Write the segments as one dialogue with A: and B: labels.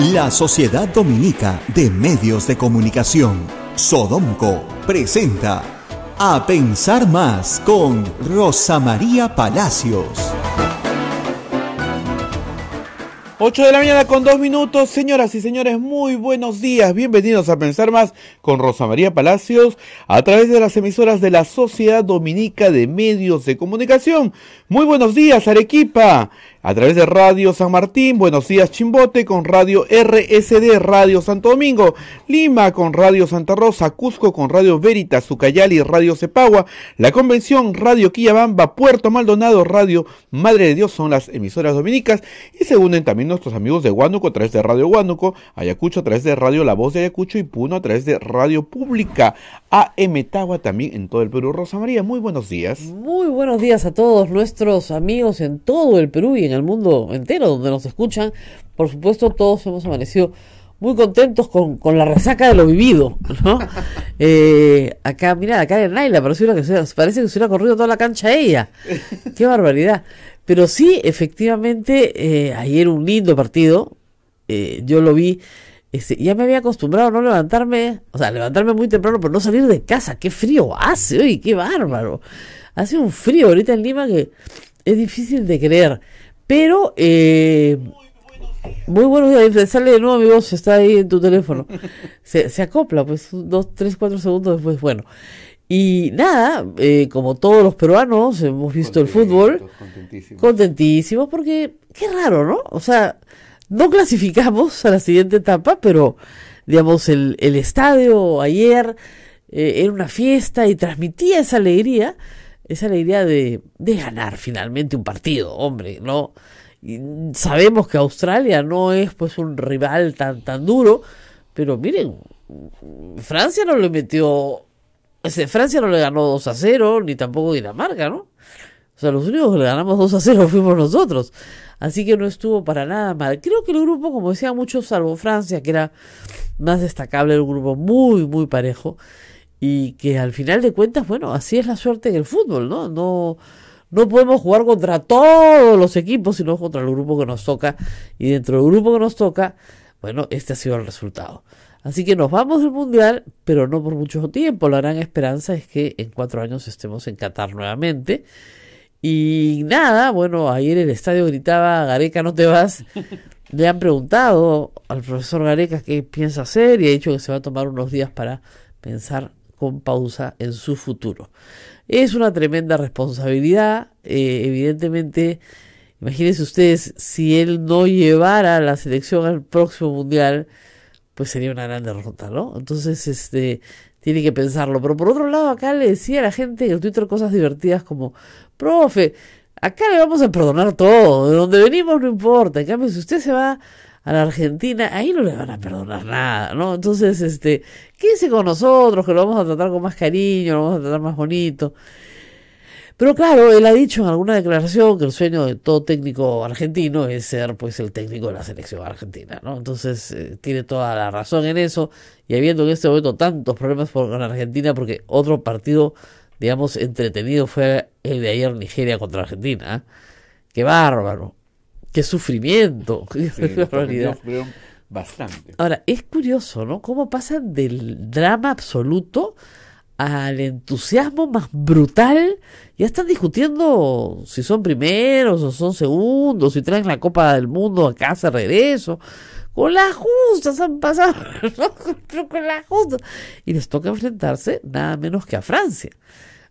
A: La Sociedad Dominica de Medios de Comunicación, Sodomco, presenta A Pensar Más con Rosa María Palacios.
B: 8 de la mañana con 2 minutos, señoras y señores, muy buenos días, bienvenidos a Pensar Más con Rosa María Palacios a través de las emisoras de la Sociedad Dominica de Medios de Comunicación. Muy buenos días, Arequipa, a través de Radio San Martín, buenos días, Chimbote, con Radio RSD, Radio Santo Domingo, Lima con Radio Santa Rosa, Cusco con Radio Veritas, Ucayali, Radio Cepagua, La Convención, Radio Quillabamba, Puerto Maldonado, Radio Madre de Dios son las emisoras dominicas y se unen también nuestros amigos de Huánuco a través de Radio Huánuco, Ayacucho a través de Radio La Voz de Ayacucho y Puno a través de Radio Pública, AM Tagua también en todo el Perú. Rosa María, muy buenos días.
C: Muy buenos días a todos nuestros amigos en todo el Perú y en el mundo entero donde nos escuchan. Por supuesto, todos hemos amanecido muy contentos con la resaca de lo vivido, ¿no? Acá, mira, acá en Naila parece que se hubiera corrido toda la cancha ella. ¡Qué barbaridad! Pero sí, efectivamente, ayer un lindo partido, yo lo vi, ya me había acostumbrado a no levantarme, o sea, levantarme muy temprano, pero no salir de casa. ¡Qué frío hace hoy! ¡Qué bárbaro! Hace un frío ahorita en Lima que es difícil de creer, pero muy buenos días. Sale de nuevo mi voz, está ahí en tu teléfono. Se acopla, pues, 2, 3, 4 segundos después, bueno. Y nada, como todos los peruanos, hemos visto el fútbol. Contentísimos, porque qué raro, ¿no? O sea, no clasificamos a la siguiente etapa, pero, digamos, el estadio ayer era una fiesta y transmitía esa alegría de ganar finalmente un partido, hombre, ¿no? Y sabemos que Australia no es, pues, un rival tan duro, pero miren, Francia no le ganó 2-0, ni tampoco Dinamarca, ¿no? O sea, los únicos que le ganamos 2-0 fuimos nosotros. Así que no estuvo para nada mal. Creo que el grupo, como decían muchos, salvo Francia, que era más destacable, era un grupo muy, muy parejo. Y que al final de cuentas, bueno, así es la suerte en el fútbol, ¿no? No podemos jugar contra todos los equipos, sino contra el grupo que nos toca. Y dentro del grupo que nos toca, bueno, este ha sido el resultado. Así que nos vamos del Mundial, pero no por mucho tiempo. La gran esperanza es que en 4 años estemos en Qatar nuevamente. Y nada, bueno, ayer el estadio gritaba, Gareca, no te vas. Le han preguntado al profesor Gareca qué piensa hacer y ha dicho que se va a tomar unos días para pensar con pausa en su futuro. Es una tremenda responsabilidad, evidentemente. Imagínense ustedes, si él no llevara a la selección al próximo Mundial, pues sería una gran derrota, ¿no? Entonces, tiene que pensarlo. Pero por otro lado, acá le decía a la gente en el Twitter cosas divertidas como, profe, acá le vamos a perdonar todo, de donde venimos no importa. En cambio, si usted se va a la Argentina, ahí no le van a perdonar nada, ¿no? Entonces, quédese con nosotros, que lo vamos a tratar con más cariño, lo vamos a tratar más bonito. Pero claro, él ha dicho en alguna declaración que el sueño de todo técnico argentino es ser, pues, el técnico de la selección argentina, ¿no? Entonces, tiene toda la razón en eso, y habiendo en este momento tantos problemas con Argentina, porque otro partido, digamos, entretenido fue el de ayer, Nigeria contra Argentina, ¿eh? ¡Qué bárbaro! ¡Qué sufrimiento!
B: Sí, ¡qué barbaridad! Bastante.
C: Ahora, es curioso, ¿no? Cómo pasan del drama absoluto al entusiasmo más brutal. Ya están discutiendo si son primeros o son segundos, si traen la Copa del Mundo a casa de regreso. Con las justas han pasado, ¿no? Con las justas. Y les toca enfrentarse nada menos que a Francia.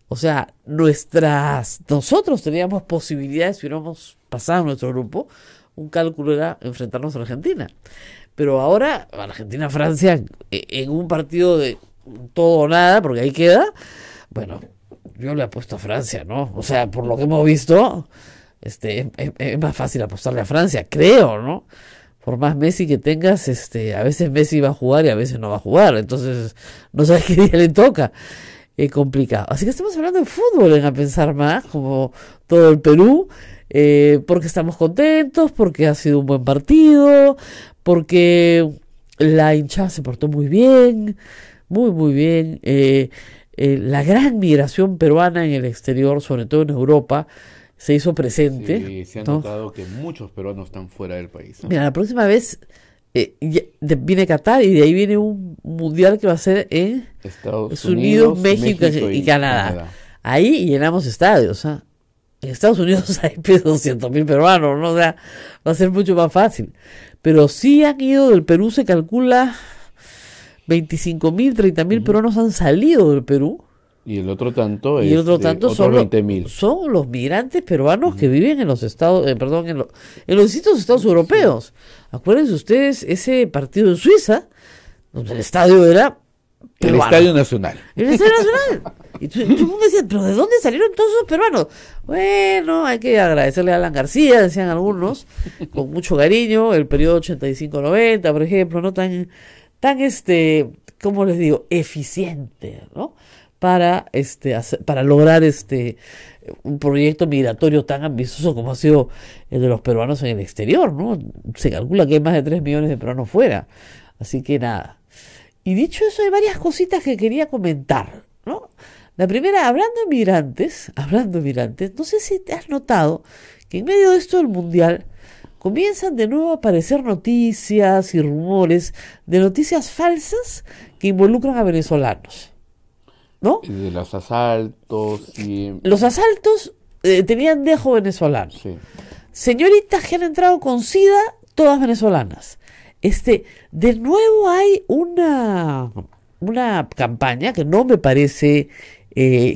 C: O sea, nosotros teníamos posibilidades si hubiéramos pasado nuestro grupo. Un cálculo era enfrentarnos a Argentina. Pero ahora, Argentina-Francia, en un partido de todo o nada, porque ahí queda, bueno, yo le apuesto a Francia, ¿no? O sea, por lo que hemos visto, es más fácil apostarle a Francia, creo, ¿no? Por más Messi que tengas, a veces Messi va a jugar y a veces no va a jugar, entonces no sabes qué día le toca. Es complicado. Así que estamos hablando de fútbol en A Pensar Más, como todo el Perú, porque estamos contentos, porque ha sido un buen partido, porque la hinchada se portó muy bien, muy bien. La gran migración peruana en el exterior, sobre todo en Europa, se hizo presente.
B: Sí, se ha
C: ¿no?
B: notado que muchos peruanos están fuera del país, ¿no?
C: Mira, la próxima vez viene Qatar y de ahí viene un mundial que va a ser en
B: Estados
C: Unidos,
B: Unidos,
C: México y Canadá. Ahí llenamos estadios, ¿ah? En Estados Unidos hay 200.000 peruanos, ¿no? O sea, va a ser mucho más fácil. Pero sí han ido del Perú, se calcula 25.000, 30.000 peruanos han salido del Perú.
B: Y el otro tanto
C: Y el otro tanto son,
B: 20.000.
C: son los migrantes peruanos que viven en los estados, en los distintos estados europeos. Acuérdense ustedes ese partido en Suiza, donde el estadio era
B: El
C: peruano.
B: Estadio Nacional.
C: El Estadio Nacional. Y tú me decías, ¿pero de dónde salieron todos esos peruanos? Bueno, hay que agradecerle a Alan García, decían algunos, con mucho cariño, el periodo 85-90, por ejemplo, no tan, ¿cómo les digo? Eficiente, ¿no? Para lograr un proyecto migratorio tan ambicioso como ha sido el de los peruanos en el exterior, ¿no? Se calcula que hay más de 3 millones de peruanos fuera. Así que nada. Y dicho eso, hay varias cositas que quería comentar, ¿no? La primera, hablando de migrantes, no sé si te has notado que en medio de esto del mundial comienzan de nuevo a aparecer noticias y rumores de noticias falsas que involucran a venezolanos, ¿no?
B: De los asaltos y...
C: Los asaltos tenían dejo venezolano.
B: Sí.
C: Señoritas que han entrado con SIDA, todas venezolanas. De nuevo hay una campaña que no me parece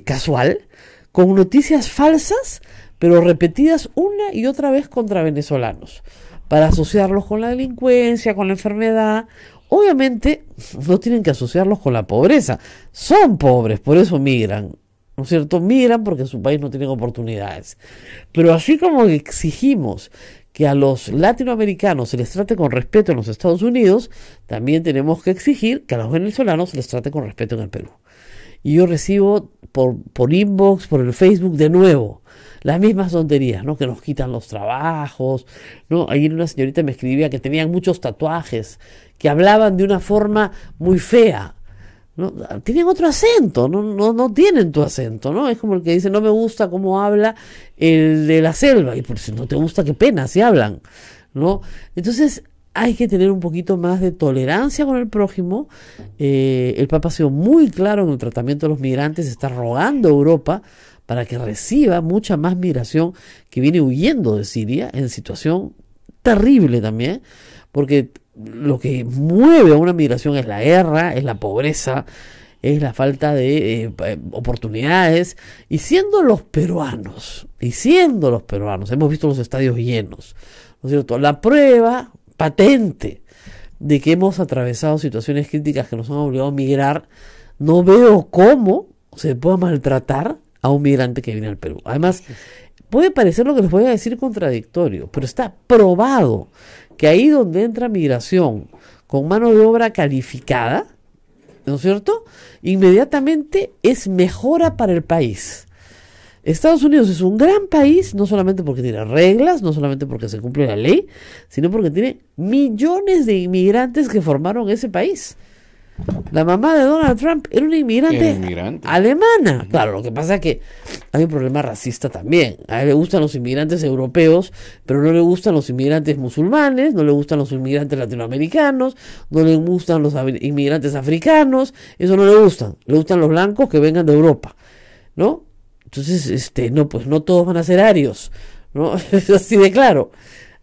C: casual, con noticias falsas, pero repetidas una y otra vez contra venezolanos, para asociarlos con la delincuencia, con la enfermedad. Obviamente no tienen que asociarlos con la pobreza, son pobres, por eso migran, ¿no es cierto? Migran porque en su país no tienen oportunidades. Pero así como exigimos que a los latinoamericanos se les trate con respeto en los Estados Unidos, también tenemos que exigir que a los venezolanos se les trate con respeto en el Perú. Y yo recibo por inbox, por el Facebook, de nuevo, las mismas tonterías, ¿no? Que nos quitan los trabajos, ¿no? Ayer una señorita me escribía que tenían muchos tatuajes, que hablaban de una forma muy fea, ¿no? Tienen otro acento, no tienen tu acento, ¿no? Es como el que dice, no me gusta cómo habla el de la selva, y por si no te gusta, qué pena si hablan, ¿no? Entonces hay que tener un poquito más de tolerancia con el prójimo. El Papa ha sido muy claro en el tratamiento de los migrantes, está rogando a Europa para que reciba mucha más migración que viene huyendo de Siria, en situación terrible también, porque lo que mueve a una migración es la guerra, es la pobreza, es la falta de oportunidades, y siendo los peruanos, hemos visto los estadios llenos, ¿no es cierto? La prueba patente de que hemos atravesado situaciones críticas que nos han obligado a migrar, no veo cómo se pueda maltratar a un migrante que viene al Perú. Además, puede parecer lo que les voy a decir contradictorio, pero está probado que ahí donde entra migración con mano de obra calificada, ¿no es cierto?, inmediatamente es mejora para el país. Estados Unidos es un gran país, no solamente porque tiene reglas, no solamente porque se cumple la ley, sino porque tiene millones de inmigrantes que formaron ese país. La mamá de Donald Trump era una inmigrante alemana. Claro, lo que pasa es que hay un problema racista también. A él le gustan los inmigrantes europeos, pero no le gustan los inmigrantes musulmanes, no le gustan los inmigrantes latinoamericanos, no le gustan los inmigrantes africanos, eso no le gustan. Le gustan los blancos que vengan de Europa, ¿no? Entonces, no, pues no todos van a ser arios, ¿no? Es así de claro.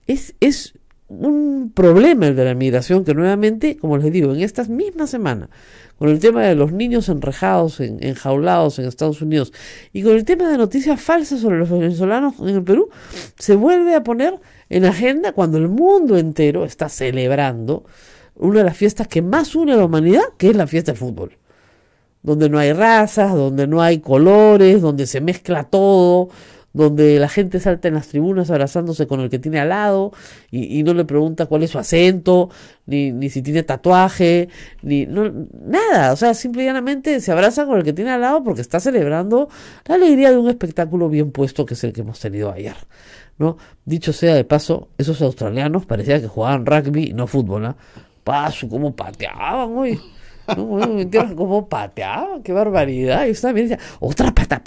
C: Es un problema el de la migración que nuevamente, como les digo, en esta misma semana, con el tema de los niños enrejados, enjaulados en Estados Unidos, y con el tema de noticias falsas sobre los venezolanos en el Perú, se vuelve a poner en agenda cuando el mundo entero está celebrando una de las fiestas que más une a la humanidad, que es la fiesta del fútbol. Donde no hay razas, donde no hay colores, donde se mezcla todo, donde la gente salta en las tribunas abrazándose con el que tiene al lado y no le pregunta cuál es su acento, ni si tiene tatuaje, nada. O sea, simple y llanamente se abraza con el que tiene al lado porque está celebrando la alegría de un espectáculo bien puesto que es el que hemos tenido ayer, ¿no? Dicho sea de paso, esos australianos parecía que jugaban rugby y no fútbol, ¿no? Paso, cómo pateaban hoy. No, bueno, me entierran como pateaba, qué barbaridad. Y usted también decía, otra pata,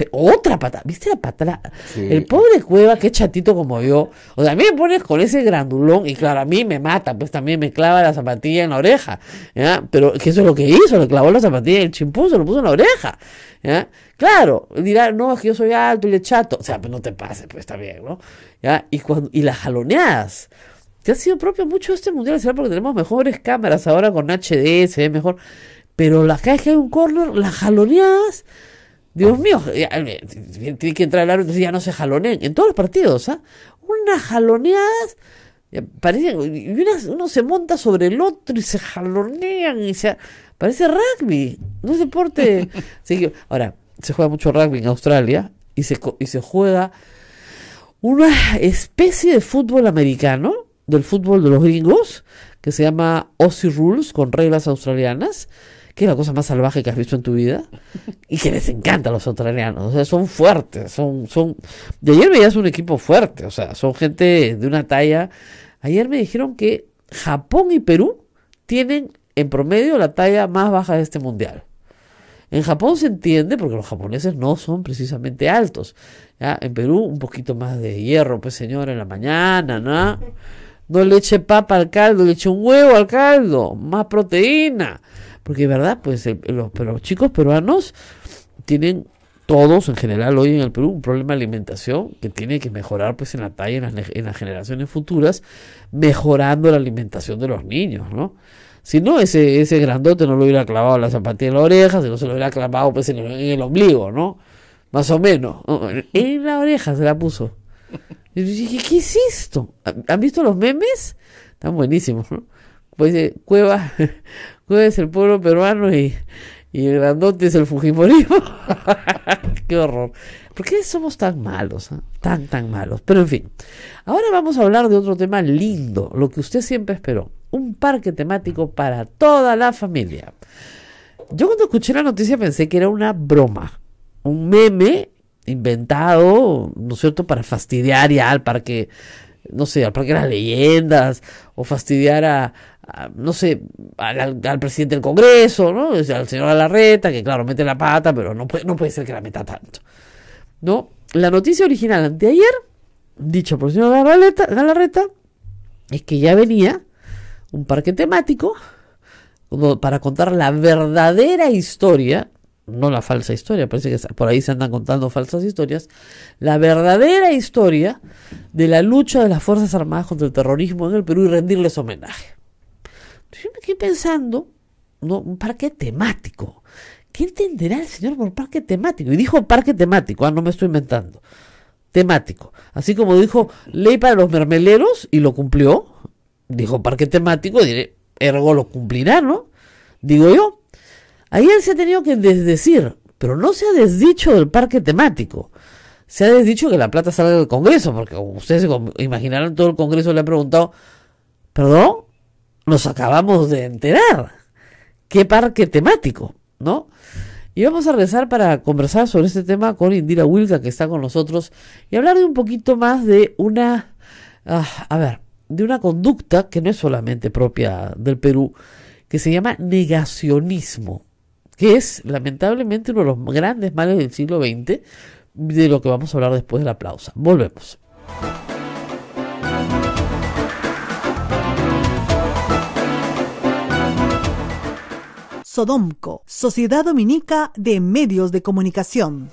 C: ¿viste la pata?
B: Sí.
C: El pobre Cueva, qué chatito como yo. O sea, a mí me pones con ese grandulón y claro, a mí me mata, pues también me clava la zapatilla en la oreja, ¿ya? Pero que eso es lo que hizo, le clavó la zapatilla y el chimpún se lo puso en la oreja, ¿ya? Claro, dirá, no, es que yo soy alto y le chato. O sea, pues no te pases, pues está bien, ¿no? ¿Ya? Y las jaloneadas, que ha sido propio mucho de este mundial, será porque tenemos mejores cámaras ahora con HD, se ve mejor. Pero cada vez que hay un corner, las jaloneadas, Dios mío, tiene que entrar el árbitro y ya no se jaloneen. En todos los partidos, ¿ah? Unas jaloneadas, parecen, y uno se monta sobre el otro y se jalonean, parece rugby, no es deporte. Sí, ahora, se juega mucho rugby en Australia y se juega una especie de fútbol americano, del fútbol de los gringos, que se llama Aussie Rules, con reglas australianas, que es la cosa más salvaje que has visto en tu vida, y que les encanta a los australianos. O sea, son fuertes, de ayer veías un equipo fuerte, o sea, son gente de una talla. Ayer me dijeron que Japón y Perú tienen en promedio la talla más baja de este mundial. En Japón se entiende porque los japoneses no son precisamente altos, ¿ya? En Perú un poquito más de hierro, pues señor, en la mañana, ¿no? No le eche papa al caldo, le eche un huevo al caldo, más proteína. Porque, ¿verdad? Pues los chicos peruanos tienen todos, en general, hoy en el Perú, un problema de alimentación que tiene que mejorar, pues, en la talla, en las generaciones futuras, mejorando la alimentación de los niños, ¿no? Si no, ese grandote no lo hubiera clavado la zapatilla en la oreja, si no se lo hubiera clavado, pues, en el ombligo, ¿no? Más o menos. En la oreja se la puso. Y dije, ¿qué es esto? ¿Han visto los memes? Están buenísimos, ¿no? Pues dice, Cueva es el pueblo peruano y el grandote es el fujimorismo. Qué horror. ¿Por qué somos tan malos? ¿Eh? Tan malos. Pero en fin, ahora vamos a hablar de otro tema lindo, lo que usted siempre esperó. Un parque temático para toda la familia. Yo cuando escuché la noticia pensé que era una broma, un meme inventado, ¿no es cierto?, para fastidiar ya al parque, no sé, al parque de las leyendas, o fastidiar no sé, al presidente del Congreso, ¿no? O sea, al señor Alarreta, que claro, mete la pata, pero no puede ser que la meta tanto, ¿no? La noticia original anteayer, dicha por el señor Galarreta, es que ya venía un parque temático para contar la verdadera historia, no la falsa historia, parece que por ahí se andan contando falsas historias, la verdadera historia de la lucha de las Fuerzas Armadas contra el terrorismo en el Perú y rendirles homenaje. Yo me quedé pensando, ¿no? Un parque temático. ¿Qué entenderá el señor por parque temático? Y dijo parque temático, no me estoy inventando. Temático. Así como dijo ley para los mermeleros y lo cumplió, dijo parque temático, diré, ergo lo cumplirá, ¿no? Digo yo. Ayer se ha tenido que desdecir, pero no se ha desdicho del parque temático. Se ha desdicho que la plata salga del Congreso, porque como ustedes se imaginarán, todo el Congreso le ha preguntado, ¿perdón? Nos acabamos de enterar. ¿Qué parque temático? ¿No? Y vamos a regresar para conversar sobre este tema con Indira Wilka, que está con nosotros, y hablar de un poquito más de de una conducta que no es solamente propia del Perú, que se llama negacionismo, que es lamentablemente uno de los grandes males del siglo XX, de lo que vamos a hablar después de la pausa. Volvemos.
D: Sodomco, Sociedad Dominica de Medios de Comunicación.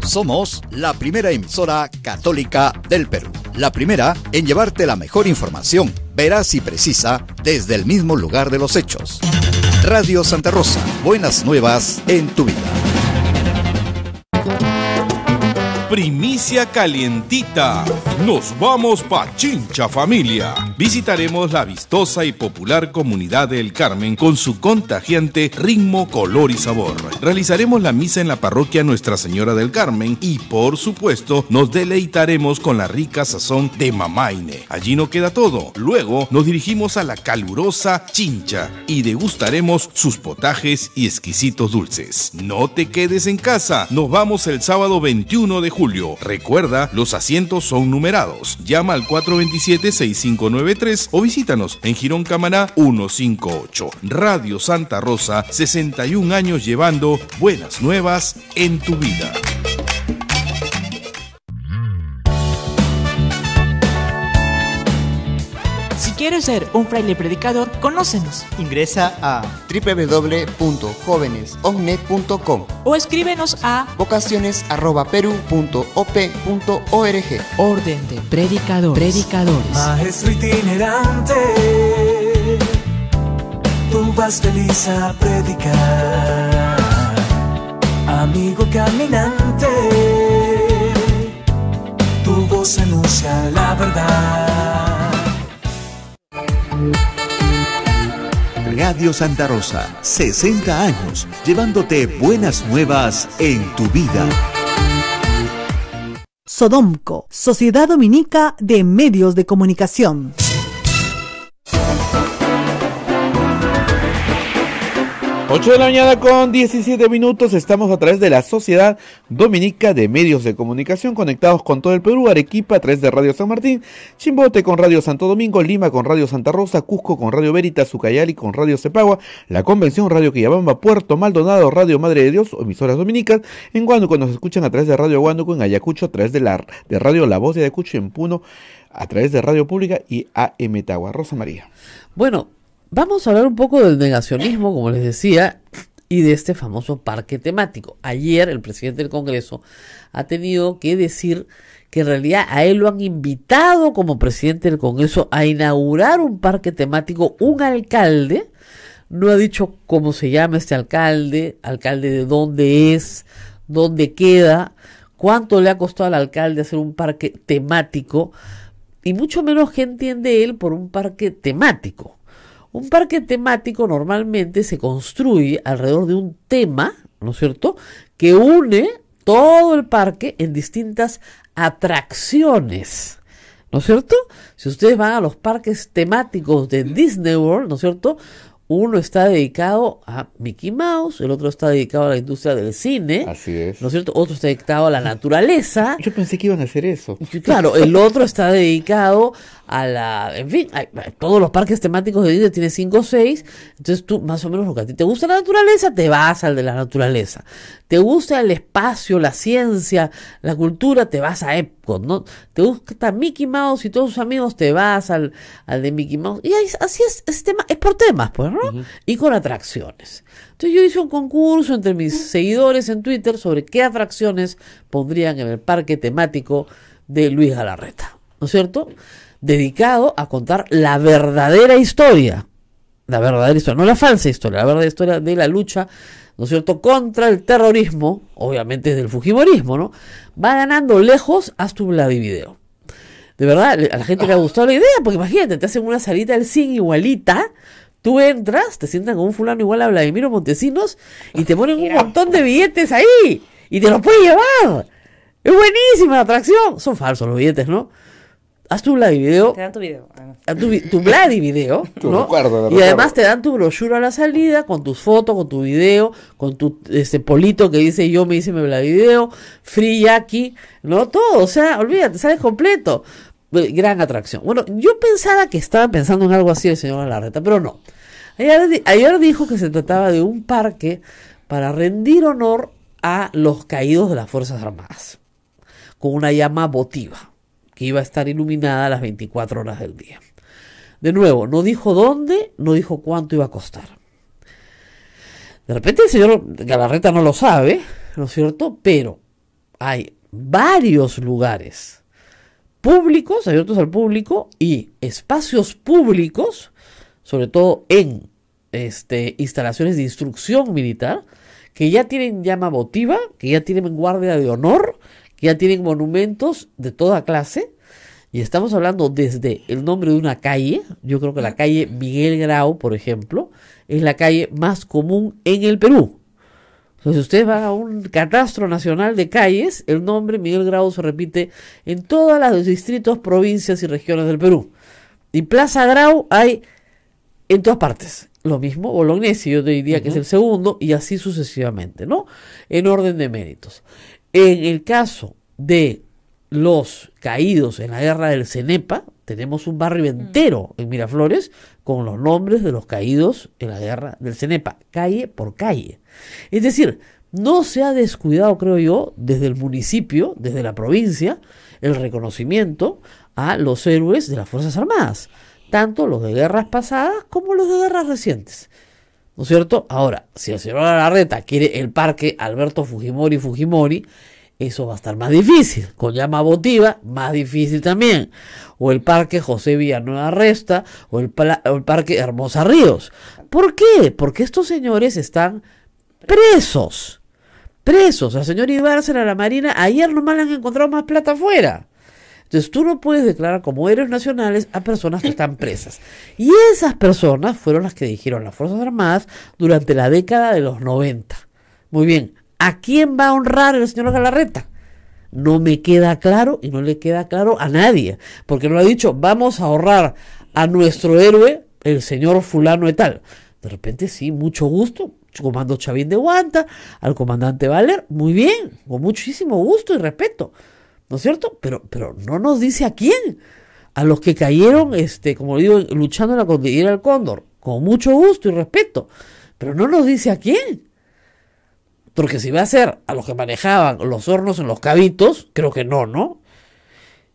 E: Somos la primera emisora católica del Perú. La primera en llevarte la mejor información, veraz y precisa, desde el mismo lugar de los hechos. Radio Santa Rosa, buenas nuevas en tu vida.
F: Primicia calientita. Nos vamos pa' Chincha, familia. Visitaremos la vistosa y popular comunidad del Carmen con su contagiante ritmo, color y sabor. Realizaremos la misa en la parroquia Nuestra Señora del Carmen y, por supuesto, nos deleitaremos con la rica sazón de Mamaine. Allí no queda todo. Luego nos dirigimos a la calurosa Chincha y degustaremos sus potajes y exquisitos dulces. No te quedes en casa. Nos vamos el sábado 21 de julio. Recuerda, los asientos son numerados. Llama al 427-6593 o visítanos en Girón Camaná 158. Radio Santa Rosa, 61 años llevando buenas nuevas en tu vida.
G: Si quieres ser un fraile predicador, conócenos.
H: Ingresa a www.jovenesovne.com
G: O escríbenos a
H: vocaciones@peru.op.org.
G: Orden de Predicadores.
I: Maestro itinerante, tú vas feliz a predicar. Amigo caminante, tu voz anuncia la verdad.
A: Radio Santa Rosa, 60 años, llevándote buenas nuevas en tu vida.
D: Sodomco, Sociedad Dominica de Medios de Comunicación.
B: 8 de la mañana con 17 minutos, estamos a través de la Sociedad Dominica de Medios de Comunicación, conectados con todo el Perú, Arequipa a través de Radio San Martín, Chimbote con Radio Santo Domingo, Lima con Radio Santa Rosa, Cusco con Radio Veritas, Ucayali con Radio Cepagua, La Convención, Radio Quillabamba, Puerto Maldonado, Radio Madre de Dios, emisoras dominicas, en Huánuco nos escuchan a través de Radio Huánuco, en Ayacucho a través de Radio La Voz de Ayacucho, en Puno a través de Radio Pública y AM Tagua. Rosa María.
C: Bueno, vamos a hablar un poco del negacionismo, como les decía, y de este famoso parque temático. Ayer el presidente del Congreso ha tenido que decir que en realidad a él lo han invitado como presidente del Congreso a inaugurar un parque temático. Un alcalde no ha dicho cómo se llama este alcalde de dónde es, dónde queda, cuánto le ha costado al alcalde hacer un parque temático, y mucho menos qué entiende él por un parque temático. Un parque temático normalmente se construye alrededor de un tema, ¿no es cierto?, que une todo el parque en distintas atracciones, ¿no es cierto? Si ustedes van a los parques temáticos de Disney World, ¿no es cierto?, uno está dedicado a Mickey Mouse, el otro está dedicado a la industria del cine.
B: Así es.
C: ¿No es cierto? Otro está dedicado a la naturaleza.
B: Yo pensé que iban a hacer eso.
C: Claro, el otro está dedicado a la... En fin, todos los parques temáticos de Disney tienen 5 o 6. Entonces tú, más o menos, lo que a ti te gusta la naturaleza, te vas al de la naturaleza. Te gusta el espacio, la ciencia, la cultura, te vas a Epcot, ¿no? Te gusta Mickey Mouse y todos sus amigos, te vas al de Mickey Mouse. Y así es por temas, pues, ¿no? Uh-huh. Y con atracciones. Entonces yo hice un concurso entre mis seguidores en Twitter sobre qué atracciones pondrían en el parque temático de Luis Galarreta, ¿no es cierto? Dedicado a contar la verdadera historia, no la falsa historia, la verdadera historia de la lucha, ¿no es cierto?, contra el terrorismo, obviamente del fujimorismo, ¿no? Va ganando lejos Haz tu Bloody Video. De verdad, a la gente le ha gustado la idea, porque imagínate, te hacen una salita del cine igualita, tú entras, te sientan con un fulano igual a Vladimiro Montesinos y te ponen un montón de billetes ahí y te los puedes llevar. Es buenísima la atracción. Son falsos los billetes, ¿no? Haz tu Bloody Video.
J: Te dan tu video.
C: Tu Bloody Video, ¿no? Y además te dan tu brochure a la salida con tus fotos, con tu video, con tu polito que dice yo me hice mi Bloody Video, free Jackie, ¿no? Todo, o sea, olvídate, sales completo. Gran atracción. Bueno, yo pensaba que estaba pensando en algo así el señor Galarreta, pero no. Ayer dijo que se trataba de un parque para rendir honor a los caídos de las Fuerzas Armadas, con una llama votiva que iba a estar iluminada las 24 horas del día. De nuevo, no dijo dónde, no dijo cuánto iba a costar. De repente el señor Galarreta no lo sabe, ¿no es cierto? Pero hay varios lugares públicos, abiertos al público, y espacios públicos, sobre todo en instalaciones de instrucción militar, que ya tienen llama votiva, que ya tienen guardia de honor, que ya tienen monumentos de toda clase, y estamos hablando desde el nombre de una calle. Yo creo que la calle Miguel Grau, por ejemplo, es la calle más común en el Perú. Entonces, si ustedes van a un catastro nacional de calles, el nombre Miguel Grau se repite en todos los distritos, provincias y regiones del Perú. Y Plaza Grau hay en todas partes. Lo mismo, Bolognesi, yo te diría que es el segundo, y así sucesivamente, ¿no? En orden de méritos. En el caso de los caídos en la guerra del Cenepa, tenemos un barrio entero en Miraflores con los nombres de los caídos en la guerra del Cenepa, calle por calle. Es decir, no se ha descuidado, creo yo, desde el municipio, desde la provincia, el reconocimiento a los héroes de las Fuerzas Armadas, tanto los de guerras pasadas como los de guerras recientes. ¿No es cierto? Ahora, si el señor Galarreta quiere el parque Alberto Fujimori, eso va a estar más difícil. Con llama votiva, más difícil también. O el parque José Villanueva Resta, o el parque Hermosa Ríos. ¿Por qué? Porque estos señores están presos. Al señor Ibárcena, a la Marina, ayer nomás le han encontrado más plata afuera. Entonces tú no puedes declarar como héroes nacionales a personas que están presas. Y esas personas fueron las que dirigieron las Fuerzas Armadas durante la década de los 90. Muy bien, ¿a quién va a honrar el señor Galarreta? No me queda claro y no le queda claro a nadie. Porque no ha dicho, vamos a honrar a nuestro héroe, el señor fulano de tal. De repente sí, mucho gusto, comando Chavín de Guanta, al comandante Valer, muy bien, con muchísimo gusto y respeto. ¿No es cierto? Pero no nos dice a quién. A los que cayeron, como digo, luchando en la cordillera del Cóndor, con mucho gusto y respeto. Pero no nos dice a quién. Porque si va a ser a los que manejaban los hornos en los Cabitos, creo que no.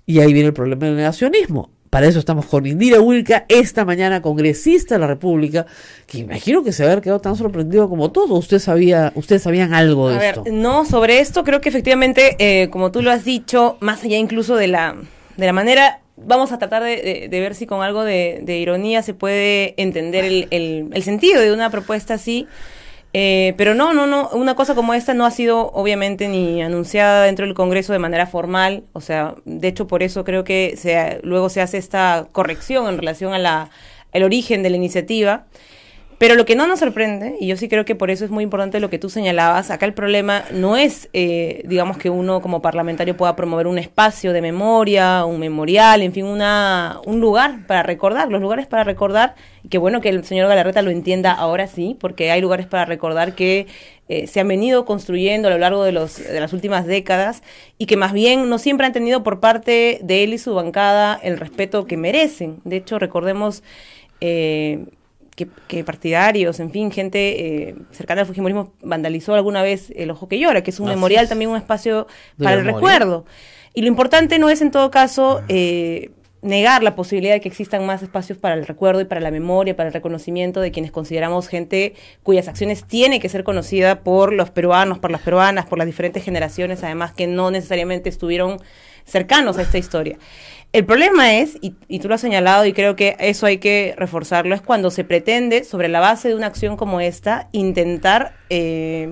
C: Y ahí viene el problema del negacionismo. Para eso estamos con Indira Wilca, esta mañana congresista de la República, que imagino que se va a haber quedado tan sorprendido como todos. ¿Ustedes sabían algo de esto?
J: No, sobre esto creo que efectivamente, como tú lo has dicho, más allá incluso de la manera, vamos a tratar de ver si con algo de ironía se puede entender el sentido de una propuesta así. Pero no, una cosa como esta no ha sido obviamente ni anunciada dentro del Congreso de manera formal, o sea, de hecho por eso creo que luego se hace esta corrección en relación a el origen de la iniciativa. Pero lo que no nos sorprende, y yo sí creo que por eso es muy importante lo que tú señalabas, acá el problema no es, digamos, que uno como parlamentario pueda promover un espacio de memoria, un memorial, en fin, un lugar para recordar, los lugares para recordar, y qué bueno que el señor Galarreta lo entienda ahora sí, porque hay lugares para recordar que se han venido construyendo a lo largo de las últimas décadas, y que más bien no siempre han tenido por parte de él y su bancada el respeto que merecen. De hecho, recordemos que partidarios, en fin, gente cercana al fujimorismo vandalizó alguna vez el Ojo que Llora, que es un memorial, también un espacio para el recuerdo. Y lo importante no es en todo caso negar la posibilidad de que existan más espacios para el recuerdo y para la memoria, para el reconocimiento de quienes consideramos gente cuyas acciones tiene que ser conocida por los peruanos, por las peruanas, por las diferentes generaciones, además que no necesariamente estuvieron cercanos a esta historia. El problema es, y tú lo has señalado y creo que eso hay que reforzarlo, es cuando se pretende, sobre la base de una acción como esta, intentar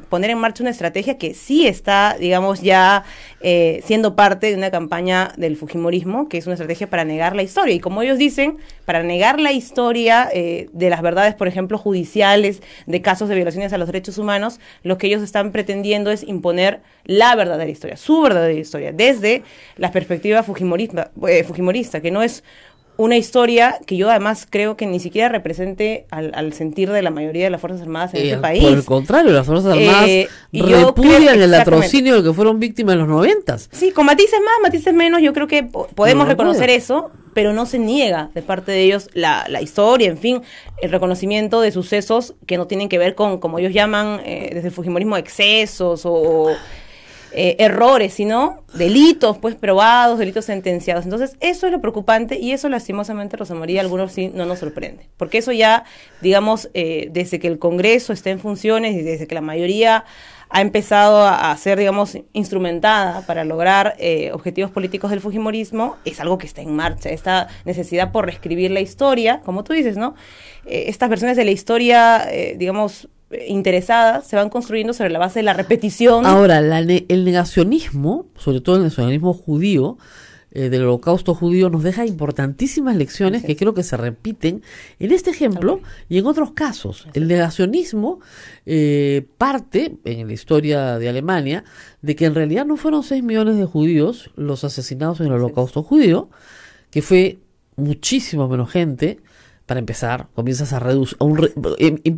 J: poner en marcha una estrategia que sí está, digamos, ya siendo parte de una campaña del fujimorismo, que es una estrategia para negar la historia. Y como ellos dicen, para negar la historia de las verdades, por ejemplo, judiciales, de casos de violaciones a los derechos humanos, lo que ellos están pretendiendo es imponer la verdadera historia, su verdadera historia, desde la perspectiva fujimorista, que no es una historia que yo además creo que ni siquiera represente al sentir de la mayoría de las Fuerzas Armadas en este país.
C: Por el contrario, las Fuerzas Armadas repudian el latrocinio del que fueron víctimas en los 90.
J: Sí, con matices más, matices menos, yo creo que podemos reconocer eso, pero no se niega de parte de ellos la historia, en fin, el reconocimiento de sucesos que no tienen que ver con, como ellos llaman desde el fujimorismo, excesos o errores, sino delitos pues probados, delitos sentenciados. Entonces eso es lo preocupante y eso lastimosamente, Rosa María, algunos sí no nos sorprende, porque eso ya, digamos, desde que el Congreso está en funciones y desde que la mayoría ha empezado a ser, digamos, instrumentada para lograr objetivos políticos del fujimorismo, es algo que está en marcha, esta necesidad por reescribir la historia, como tú dices, ¿no? Estas versiones de la historia, digamos, interesadas, se van construyendo sobre la base de la repetición.
C: Ahora, el negacionismo, sobre todo el nacionalismo judío, del holocausto judío, nos deja importantísimas lecciones que creo que se repiten en este ejemplo y en otros casos. El negacionismo parte, en la historia de Alemania, de que en realidad no fueron 6 millones de judíos los asesinados en el holocausto judío, que fue muchísimo menos gente. Para empezar, comienzas a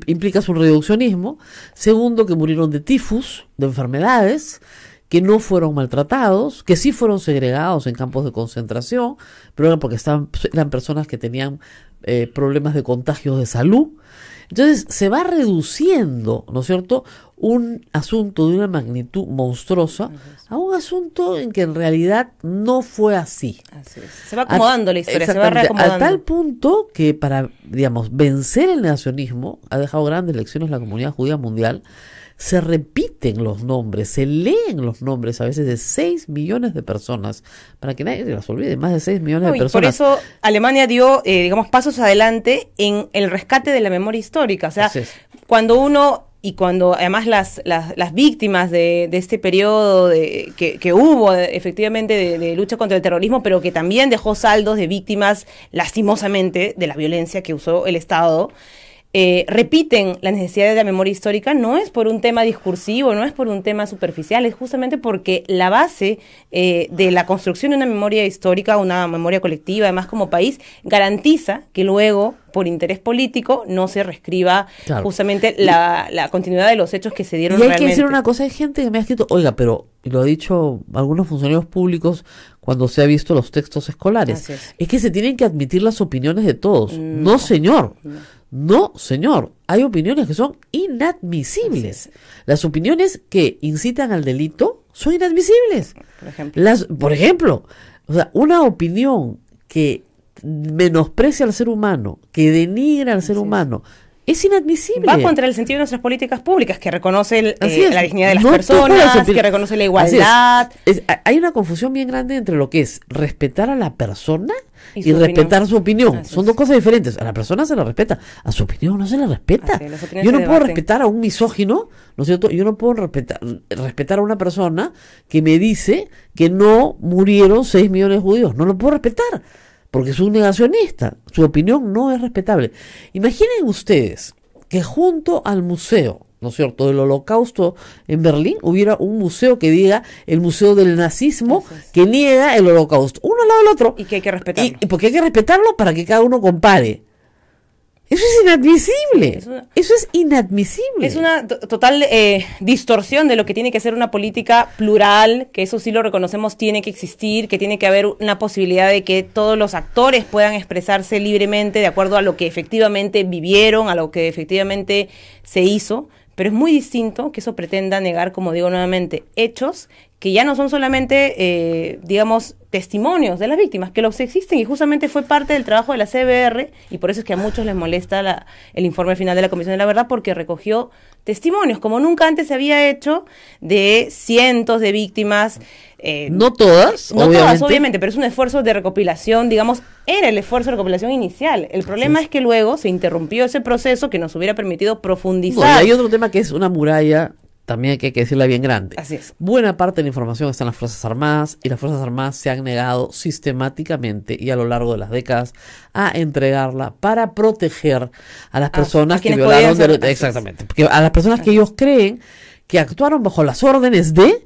C: implicas un reduccionismo. Segundo, que murieron de tifus, de enfermedades, que no fueron maltratados, que sí fueron segregados en campos de concentración, pero eran porque eran personas que tenían problemas de contagios de salud. Entonces se va reduciendo, ¿no es cierto?, un asunto de una magnitud monstruosa a un asunto en que en realidad no fue así.
J: Así es. Se va acomodando la historia, se va reacomodando.
C: A tal punto que para, digamos, vencer el negacionismo, ha dejado grandes lecciones la comunidad judía mundial. Se repiten los nombres, se leen los nombres a veces de 6 millones de personas, para que nadie las olvide, más de 6 millones de personas.
J: Y por eso Alemania dio, digamos, pasos adelante en el rescate de la memoria histórica. O sea, cuando uno, y cuando además las víctimas de este periodo que hubo efectivamente de lucha contra el terrorismo, pero que también dejó saldos de víctimas, lastimosamente, de la violencia que usó el Estado, repiten la necesidad de la memoria histórica, no es por un tema discursivo, no es por un tema superficial, es justamente porque la base de la construcción de una memoria histórica, una memoria colectiva, además como país, garantiza que luego, por interés político, no se reescriba justamente la continuidad de los hechos que se dieron realmente.
C: Y hay que decir una cosa, hay gente que me ha escrito, oiga, pero, y lo ha dicho algunos funcionarios públicos cuando se ha visto los textos escolares, es que se tienen que admitir las opiniones de todos. No, señor. No, señor, hay opiniones que son inadmisibles. Las opiniones que incitan al delito son inadmisibles. Por ejemplo, o sea, una opinión que menosprecia al ser humano, que denigra al ser humano, es inadmisible.
J: Va contra el sentido de nuestras políticas públicas, que reconoce la dignidad de las personas, que reconoce la igualdad.
C: Hay una confusión bien grande entre lo que es respetar a la persona y respetar su opinión. Son dos cosas diferentes. A la persona se la respeta, a su opinión no se la respeta. Yo no puedo respetar a un misógino, ¿no es cierto? Yo no puedo respetar a una persona que me dice que no murieron 6 millones de judíos. No lo puedo respetar, porque es un negacionista. Su opinión no es respetable. Imaginen ustedes que junto al museo, ¿no es cierto?, del Holocausto en Berlín, hubiera un museo que diga el museo del nazismo, que niega el Holocausto, uno al lado del otro.
J: Y que hay que respetarlo.
C: Y porque hay que respetarlo para que cada uno compare. Eso es inadmisible. Eso es inadmisible.
J: Es una total distorsión de lo que tiene que ser una política plural, que eso sí lo reconocemos, tiene que existir, que tiene que haber una posibilidad de que todos los actores puedan expresarse libremente de acuerdo a lo que efectivamente vivieron, a lo que efectivamente se hizo. Pero es muy distinto que eso pretenda negar, como digo nuevamente, hechos que ya no son solamente, digamos, testimonios de las víctimas, que los existen, y justamente fue parte del trabajo de la CBR, y por eso es que a muchos les molesta el informe final de la Comisión de la Verdad, porque recogió testimonios, como nunca antes se había hecho, de cientos de víctimas.
C: No todas,
J: obviamente, pero es un esfuerzo de recopilación, digamos, era el esfuerzo de recopilación inicial. El problema es que luego se interrumpió ese proceso que nos hubiera permitido profundizar.
C: Hay otro tema que es una muralla, también que hay que decirla bien grande.
J: Así es.
C: Buena parte de la información está en las Fuerzas Armadas, y las Fuerzas Armadas se han negado sistemáticamente y a lo largo de las décadas a entregarla para proteger a las personas que violaron derechos. Exactamente. Porque a las personas que ellos creen que actuaron bajo las órdenes de,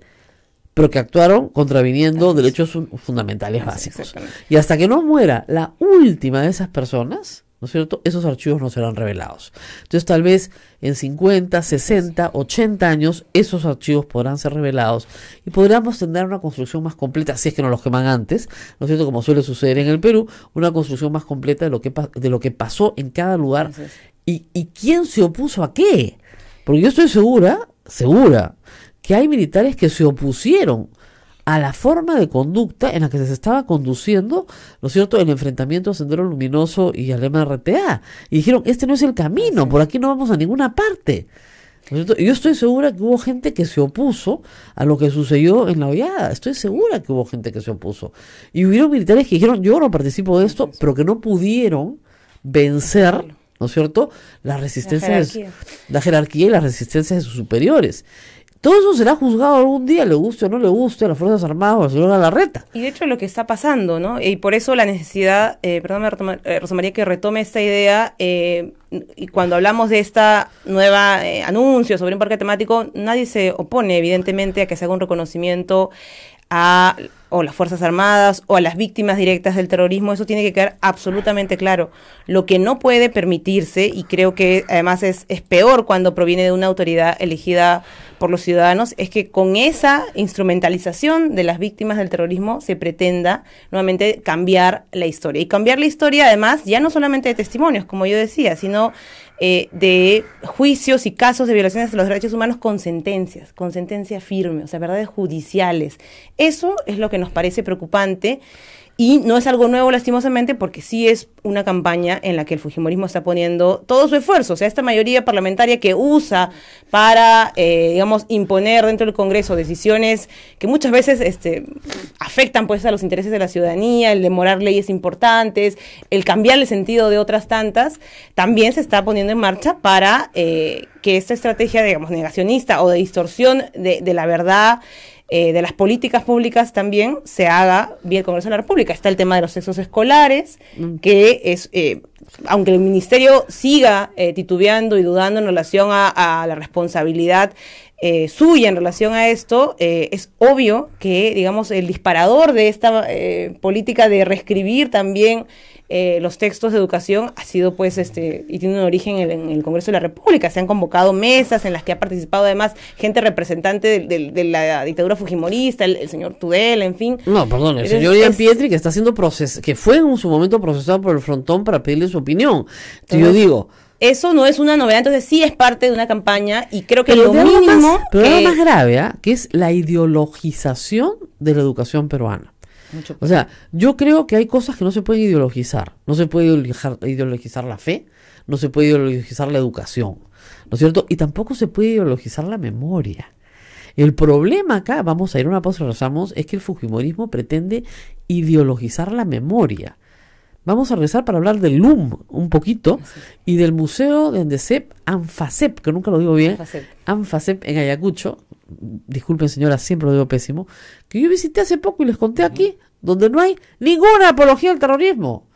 C: pero que actuaron contraviniendo derechos fundamentales básicos. Y hasta que no muera la última de esas personas, ¿no es cierto?, esos archivos no serán revelados. Entonces tal vez en 50, 60, 80 años esos archivos podrán ser revelados y podríamos tener una construcción más completa, si es que no los queman antes, ¿no es cierto?, como suele suceder en el Perú, una construcción más completa de lo que pasó en cada lugar y quién se opuso a qué. Porque yo estoy segura que hay militares que se opusieron a la forma de conducta en la que se estaba conduciendo, ¿no es cierto?, el enfrentamiento a Sendero Luminoso y al MRTA. Y dijeron, este no es el camino, por aquí no vamos a ninguna parte. ¿No es cierto? Y yo estoy segura que hubo gente que se opuso a lo que sucedió en La Hollada. Estoy segura que hubo gente que se opuso. Y hubieron militares que dijeron, yo no participo de esto, pero que no pudieron vencer, ¿no es cierto?, la jerarquía y las resistencias de sus superiores. Todo eso será juzgado algún día, le guste o no le guste a las Fuerzas Armadas o al señor Galarreta.
J: Y de hecho es lo que está pasando, ¿no? Y por eso la necesidad, Rosa María, que retome esta idea, y cuando hablamos de esta nueva anuncio sobre un parque temático, nadie se opone evidentemente a que se haga un reconocimiento a las Fuerzas Armadas o a las víctimas directas del terrorismo. Eso tiene que quedar absolutamente claro. Lo que no puede permitirse, y creo que además es peor cuando proviene de una autoridad elegida por los ciudadanos es que con esa instrumentalización de las víctimas del terrorismo se pretenda nuevamente cambiar la historia. Y cambiar la historia, además, ya no solamente de testimonios, como yo decía, sino de juicios y casos de violaciones de los derechos humanos con sentencia firme, o sea, verdades judiciales. Eso es lo que nos parece preocupante. Y no es algo nuevo, lastimosamente, porque sí es una campaña en la que el fujimorismo está poniendo todo su esfuerzo. O sea, esta mayoría parlamentaria que usa para, digamos, imponer dentro del Congreso decisiones que muchas veces afectan pues a los intereses de la ciudadanía, el demorar leyes importantes, el cambiar el sentido de otras tantas, también se está poniendo en marcha para que esta estrategia, digamos, negacionista o de distorsión de la verdad, de las políticas públicas también se haga vía el Congreso de la República. Está el tema de los sexos escolares, que es, aunque el Ministerio siga titubeando y dudando en relación a la responsabilidad suya en relación a esto, es obvio que, digamos, el disparador de esta política de reescribir también los textos de educación ha sido pues y tiene un origen en el Congreso de la República. Se han convocado mesas en las que ha participado además gente representante de la dictadura fujimorista, el señor Tudela, en fin.
C: No, perdón, el señor Ian Pietri, que está siendo que fue en su momento procesado por el Frontón para pedirle su opinión. Entonces, yo digo,
J: eso no es una novedad, entonces sí es parte de una campaña y creo que lo mínimo
C: pero lo más grave, que es la ideologización de la educación peruana. O sea, yo creo que hay cosas que no se pueden ideologizar. No se puede ideologizar la fe, no se puede ideologizar la educación, ¿no es cierto? Y tampoco se puede ideologizar la memoria. El problema acá, vamos a ir a una pausa y regresamos, es que el fujimorismo pretende ideologizar la memoria. Vamos a regresar para hablar del LUM un poquito y del Museo de Endesep, ANFASEP, que nunca lo digo bien, ANFASEP en Ayacucho. Disculpen señora, siempre lo digo pésimo, que yo visité hace poco y les conté aquí, donde no hay ninguna apología al terrorismo.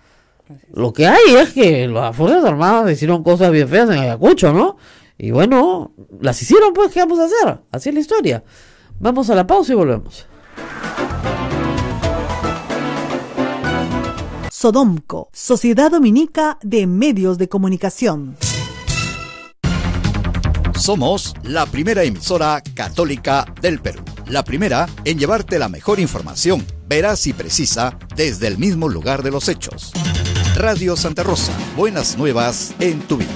C: Lo que hay es que las Fuerzas Armadas hicieron cosas bien feas en Ayacucho, ¿no? Y bueno, las hicieron, pues, ¿qué vamos a hacer? Así es la historia. Vamos a la pausa y volvemos.
D: Sodomco, Sociedad Dominica de Medios de Comunicación.
E: Somos la primera emisora católica del Perú. La primera en llevarte la mejor información, veraz y precisa, desde el mismo lugar de los hechos. Radio Santa Rosa, buenas nuevas en tu vida.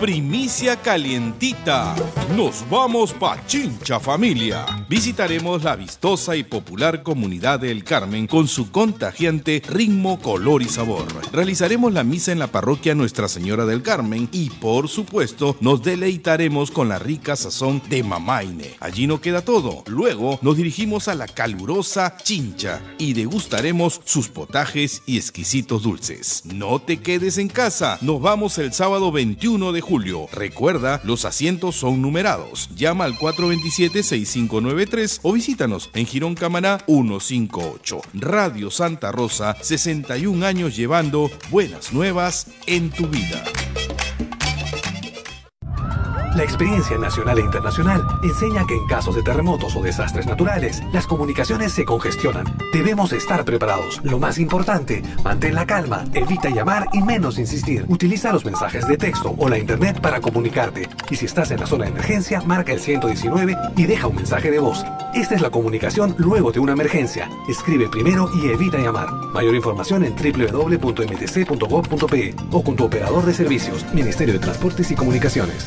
F: Primicia calientita. Nos vamos pa' Chincha familia. Visitaremos la vistosa y popular comunidad del Carmen con su contagiante ritmo, color y sabor. Realizaremos la misa en la parroquia Nuestra Señora del Carmen y, por supuesto, nos deleitaremos con la rica sazón de Mamaine. Allí no queda todo. Luego nos dirigimos a la calurosa Chincha y degustaremos sus potajes y exquisitos dulces. No te quedes en casa. Nos vamos el sábado 21 de julio. Recuerda, los asientos son numerados. Llama al 427-6593 o visítanos en Girón Camaná 158. Radio Santa Rosa, 61 años llevando buenas nuevas en tu vida.
K: La experiencia nacional e internacional enseña que en casos de terremotos o desastres naturales, las comunicaciones se congestionan. Debemos estar preparados. Lo más importante, mantén la calma, evita llamar y menos insistir. Utiliza los mensajes de texto o la internet para comunicarte. Y si estás en la zona de emergencia, marca el 119 y deja un mensaje de voz. Esta es la comunicación luego de una emergencia. Escribe primero y evita llamar. Mayor información en www.mtc.gov.pe o con tu operador de servicios, Ministerio de Transportes y Comunicaciones.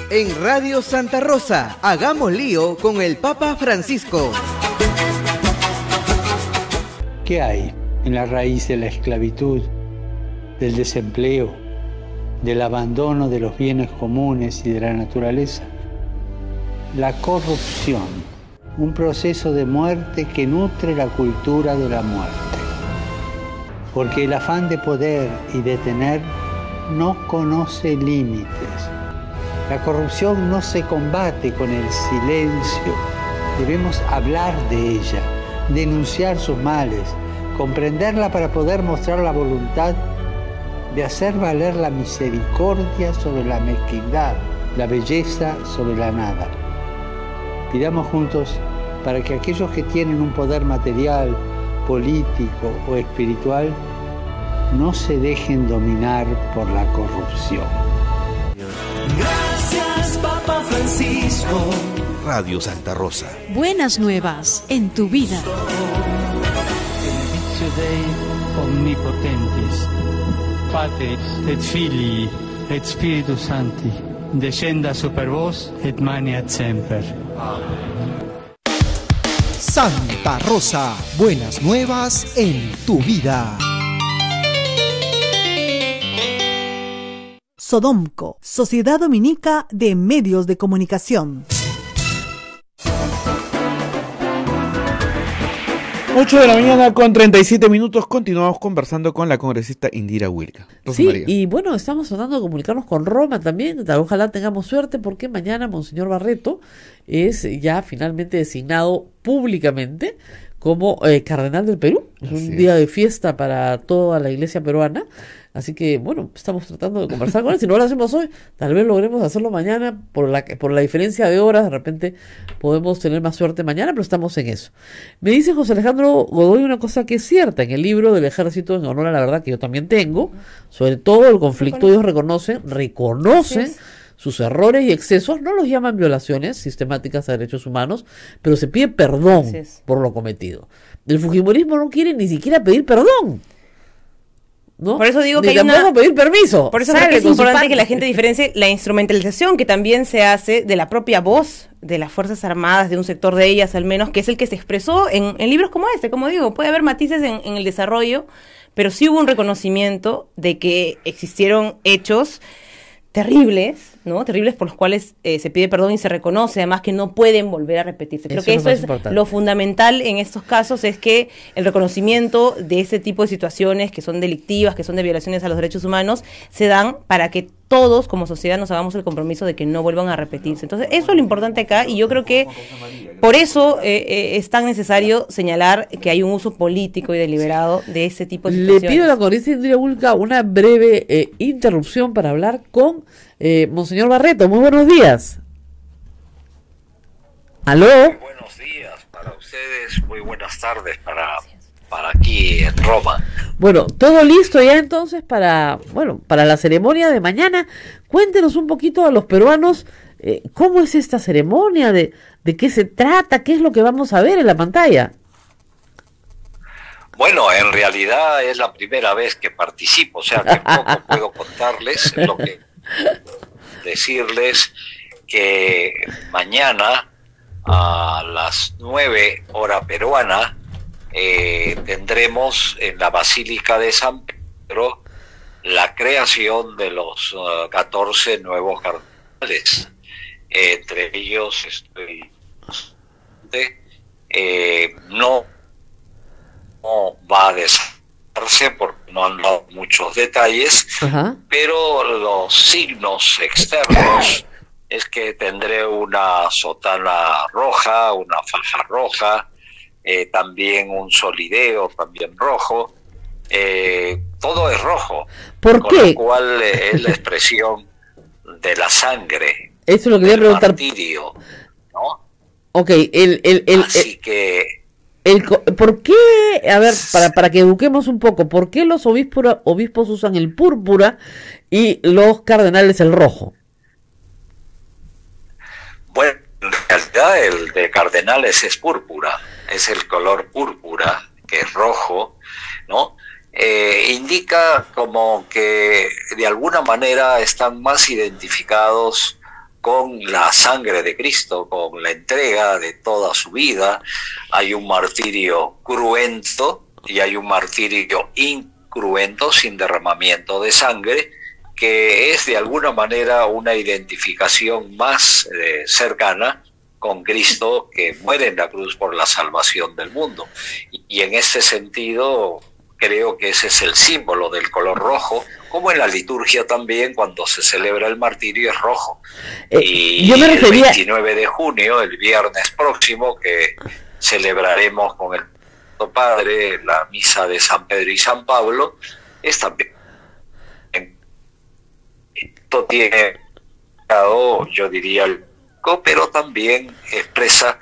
L: En Radio Santa Rosa, hagamos lío con el Papa Francisco.
M: ¿Qué hay en la raíz de la esclavitud, del desempleo, del abandono de los bienes comunes y de la naturaleza? La corrupción, un proceso de muerte que nutre la cultura de la muerte. Porque el afán de poder y de tener no conoce límites. La corrupción no se combate con el silencio. Debemos hablar de ella, denunciar sus males, comprenderla para poder mostrar la voluntad de hacer valer la misericordia sobre la mezquindad, la belleza sobre la nada. Pidamos juntos para que aquellos que tienen un poder material, político o espiritual no se dejen dominar por la corrupción.
I: Gracias, Papa Francisco.
F: Radio Santa Rosa.
N: Buenas nuevas en tu vida.
M: Benedictio Dei omnipotentis, Patris et Filii et Spiritus Sancti, descenda super vos et maneat semper.
A: Santa Rosa, buenas nuevas en tu vida.
D: Sodomco, Sociedad Dominica de Medios de Comunicación.
B: 8 de la mañana con 37 minutos, continuamos conversando con la congresista Indira Wilca.
C: Sí,
B: María.
C: y bueno, estamos tratando de comunicarnos con Roma también, ojalá tengamos suerte porque mañana Monseñor Barreto es ya finalmente designado públicamente como cardenal del Perú. Es un día de fiesta para toda la iglesia peruana. Así que, bueno, estamos tratando de conversar con él. Si no lo hacemos hoy, tal vez logremos hacerlo mañana. Por la diferencia de horas, de repente podemos tener más suerte mañana, pero estamos en eso. Me dice José Alejandro Godoy una cosa que es cierta. En el libro del Ejército en Honor a la Verdad, que yo también tengo, sobre todo el conflicto, ellos reconocen sus errores y excesos. No los llaman violaciones sistemáticas a derechos humanos, pero se pide perdón por lo cometido. El fujimorismo no quiere ni siquiera pedir perdón, ¿no?
J: Por eso digo que
C: pedir permiso.
J: Por eso creo que es importante que la gente diferencie la instrumentalización que también se hace de la propia voz de las Fuerzas Armadas, de un sector de ellas al menos, que es el que se expresó en libros como este. Como digo, puede haber matices en el desarrollo, pero sí hubo un reconocimiento de que existieron hechos terribles, ¿no? Terribles por los cuales se pide perdón y se reconoce además que no pueden volver a repetirse. Creo que eso es lo fundamental en estos casos, es que el reconocimiento de ese tipo de situaciones que son delictivas, que son de violaciones a los derechos humanos, se dan para que todos como sociedad nos hagamos el compromiso de que no vuelvan a repetirse. Entonces, eso es lo importante acá, y yo creo que por eso es tan necesario señalar que hay un uso político y deliberado de ese tipo de situaciones.
C: Le pido a la congresista Indira Wilca una breve interrupción para hablar con Monseñor Barreto. Muy buenos días. ¿Aló?
O: Muy buenos días para ustedes, muy buenas tardes para aquí en Roma.
C: Bueno, todo listo ya entonces para la ceremonia de mañana. Cuéntenos un poquito a los peruanos cómo es esta ceremonia, de qué se trata, qué es lo que vamos a ver en la pantalla.
O: Bueno, en realidad es la primera vez que participo, o sea que poco puedo contarles, lo que decirles que mañana a las 9 hora peruana tendremos en la Basílica de San Pedro la creación de los 14 nuevos cardenales. Entre ellos no va a desarrollarse porque no han dado muchos detalles, pero los signos externos es que tendré una sotana roja, una faja roja, también un solideo también rojo, todo es rojo.
C: ¿Por
O: con
C: qué?
O: Lo cual es la expresión de la sangre.
C: Eso es lo que quería preguntar.
O: Martirio, ¿no?
C: Ok,
O: así que
C: ¿por qué? A ver, para que eduquemos un poco, ¿por qué los obispos usan el púrpura y los cardenales el rojo?
O: Bueno, en realidad el de cardenales es púrpura, es el color púrpura, que es rojo, ¿no? Indica como que de alguna manera están más identificados con la sangre de Cristo, con la entrega de toda su vida. Hay un martirio cruento y hay un martirio incruento, sin derramamiento de sangre, que es de alguna manera una identificación más cercana con Cristo, que muere en la cruz por la salvación del mundo. Y en ese sentido creo que ese es el símbolo del color rojo, como en la liturgia también cuando se celebra el martirio es rojo. Y
C: yo me refería...
O: el 29 de junio, el viernes próximo, que celebraremos con el Padre la misa de San Pedro y San Pablo, es también... Esto tiene, yo diría, pero también expresa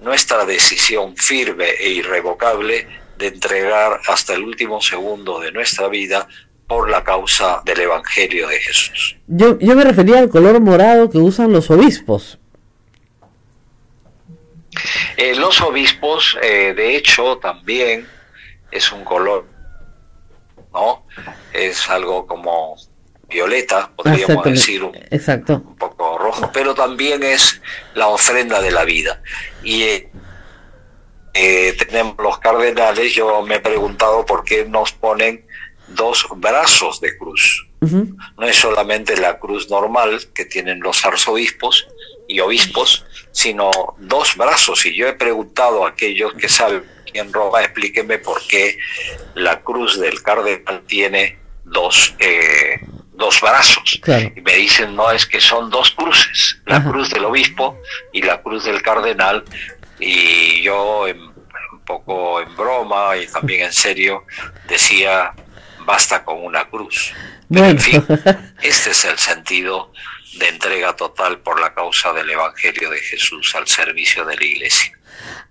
O: nuestra decisión firme e irrevocable de entregar hasta el último segundo de nuestra vida por la causa del Evangelio de Jesús.
C: Yo me refería al color morado que usan los obispos.
O: Los obispos, de hecho, también es un color, ¿no? Es algo como violeta, podríamos decir, un poco rojo, pero también es la ofrenda de la vida. Y tenemos los cardenales, yo me he preguntado por qué nos ponen 2 brazos de cruz. No es solamente la cruz normal que tienen los arzobispos y obispos, sino 2 brazos. Y yo he preguntado a aquellos que saben en Roma, explíquenme por qué la cruz del cardenal tiene 2 brazos. Claro. Y me dicen, no, es que son 2 cruces, la cruz del obispo y la cruz del cardenal. Y yo, un poco en broma y también en serio, decía, basta con una cruz. Pero en fin, este es el sentido de entrega total por la causa del Evangelio de Jesús al servicio de la Iglesia.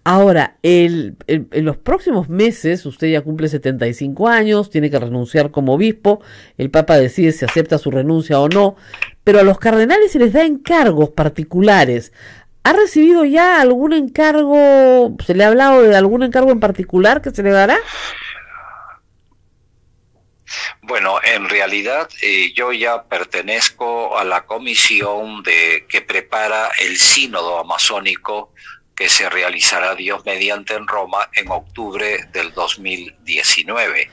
C: Ahora, en los próximos meses, usted ya cumple 75 años, tiene que renunciar como obispo, el Papa decide si acepta su renuncia o no, pero a los cardenales se les da encargos particulares. ¿Ha recibido ya algún encargo? ¿Se le ha hablado de algún encargo en particular que se le dará?
O: Bueno, en realidad yo ya pertenezco a la comisión que prepara el sínodo amazónico que se realizará, Dios mediante, en Roma en octubre del 2019,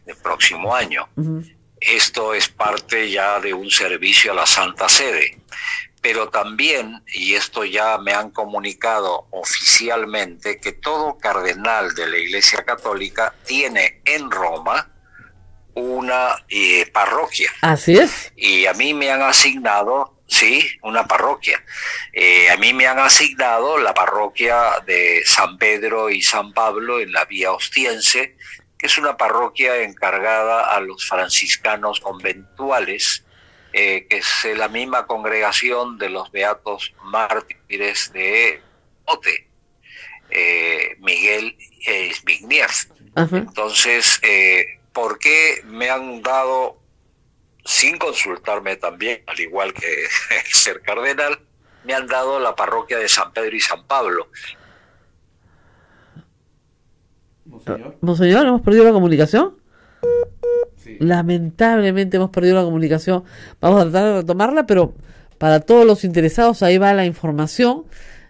O: del próximo año. Esto es parte ya de un servicio a la Santa Sede. Pero también, y esto ya me han comunicado oficialmente, que todo cardenal de la Iglesia Católica tiene en Roma una parroquia.
C: Así es.
O: Y a mí me han asignado, sí, una parroquia. A mí me han asignado la parroquia de San Pedro y San Pablo en la Vía Ostiense, que es una parroquia encargada a los franciscanos conventuales, que es la misma congregación de los beatos mártires de Ote, Miguel Zbigniew. Entonces, ¿por qué me han dado, sin consultarme también, al igual que el ser cardenal, me han dado la parroquia de San Pedro y San Pablo?
C: Monseñor, ¿hemos perdido la comunicación? Sí. Lamentablemente hemos perdido la comunicación. Vamos a tratar de retomarla, pero para todos los interesados, ahí va la información.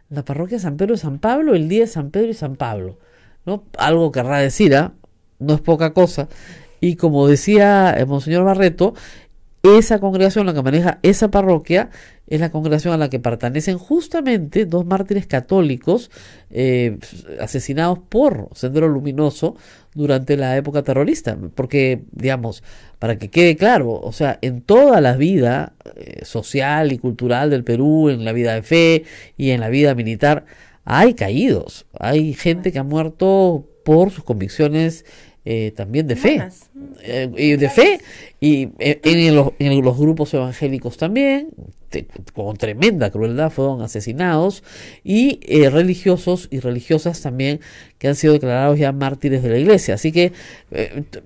C: La parroquia San Pedro y San Pablo, el día de San Pedro y San Pablo, ¿no? Algo querrá decir, no es poca cosa. Y como decía el Monseñor Barreto, esa congregación, la que maneja esa parroquia, es la congregación a la que pertenecen justamente 2 mártires católicos asesinados por Sendero Luminoso durante la época terrorista. Porque, digamos, para que quede claro, o sea, en toda la vida social y cultural del Perú, en la vida de fe y en la vida militar, hay caídos, hay gente que ha muerto por sus convicciones también de fe, y en los grupos evangélicos también, con tremenda crueldad fueron asesinados, y religiosos y religiosas también que han sido declarados ya mártires de la Iglesia. Así que,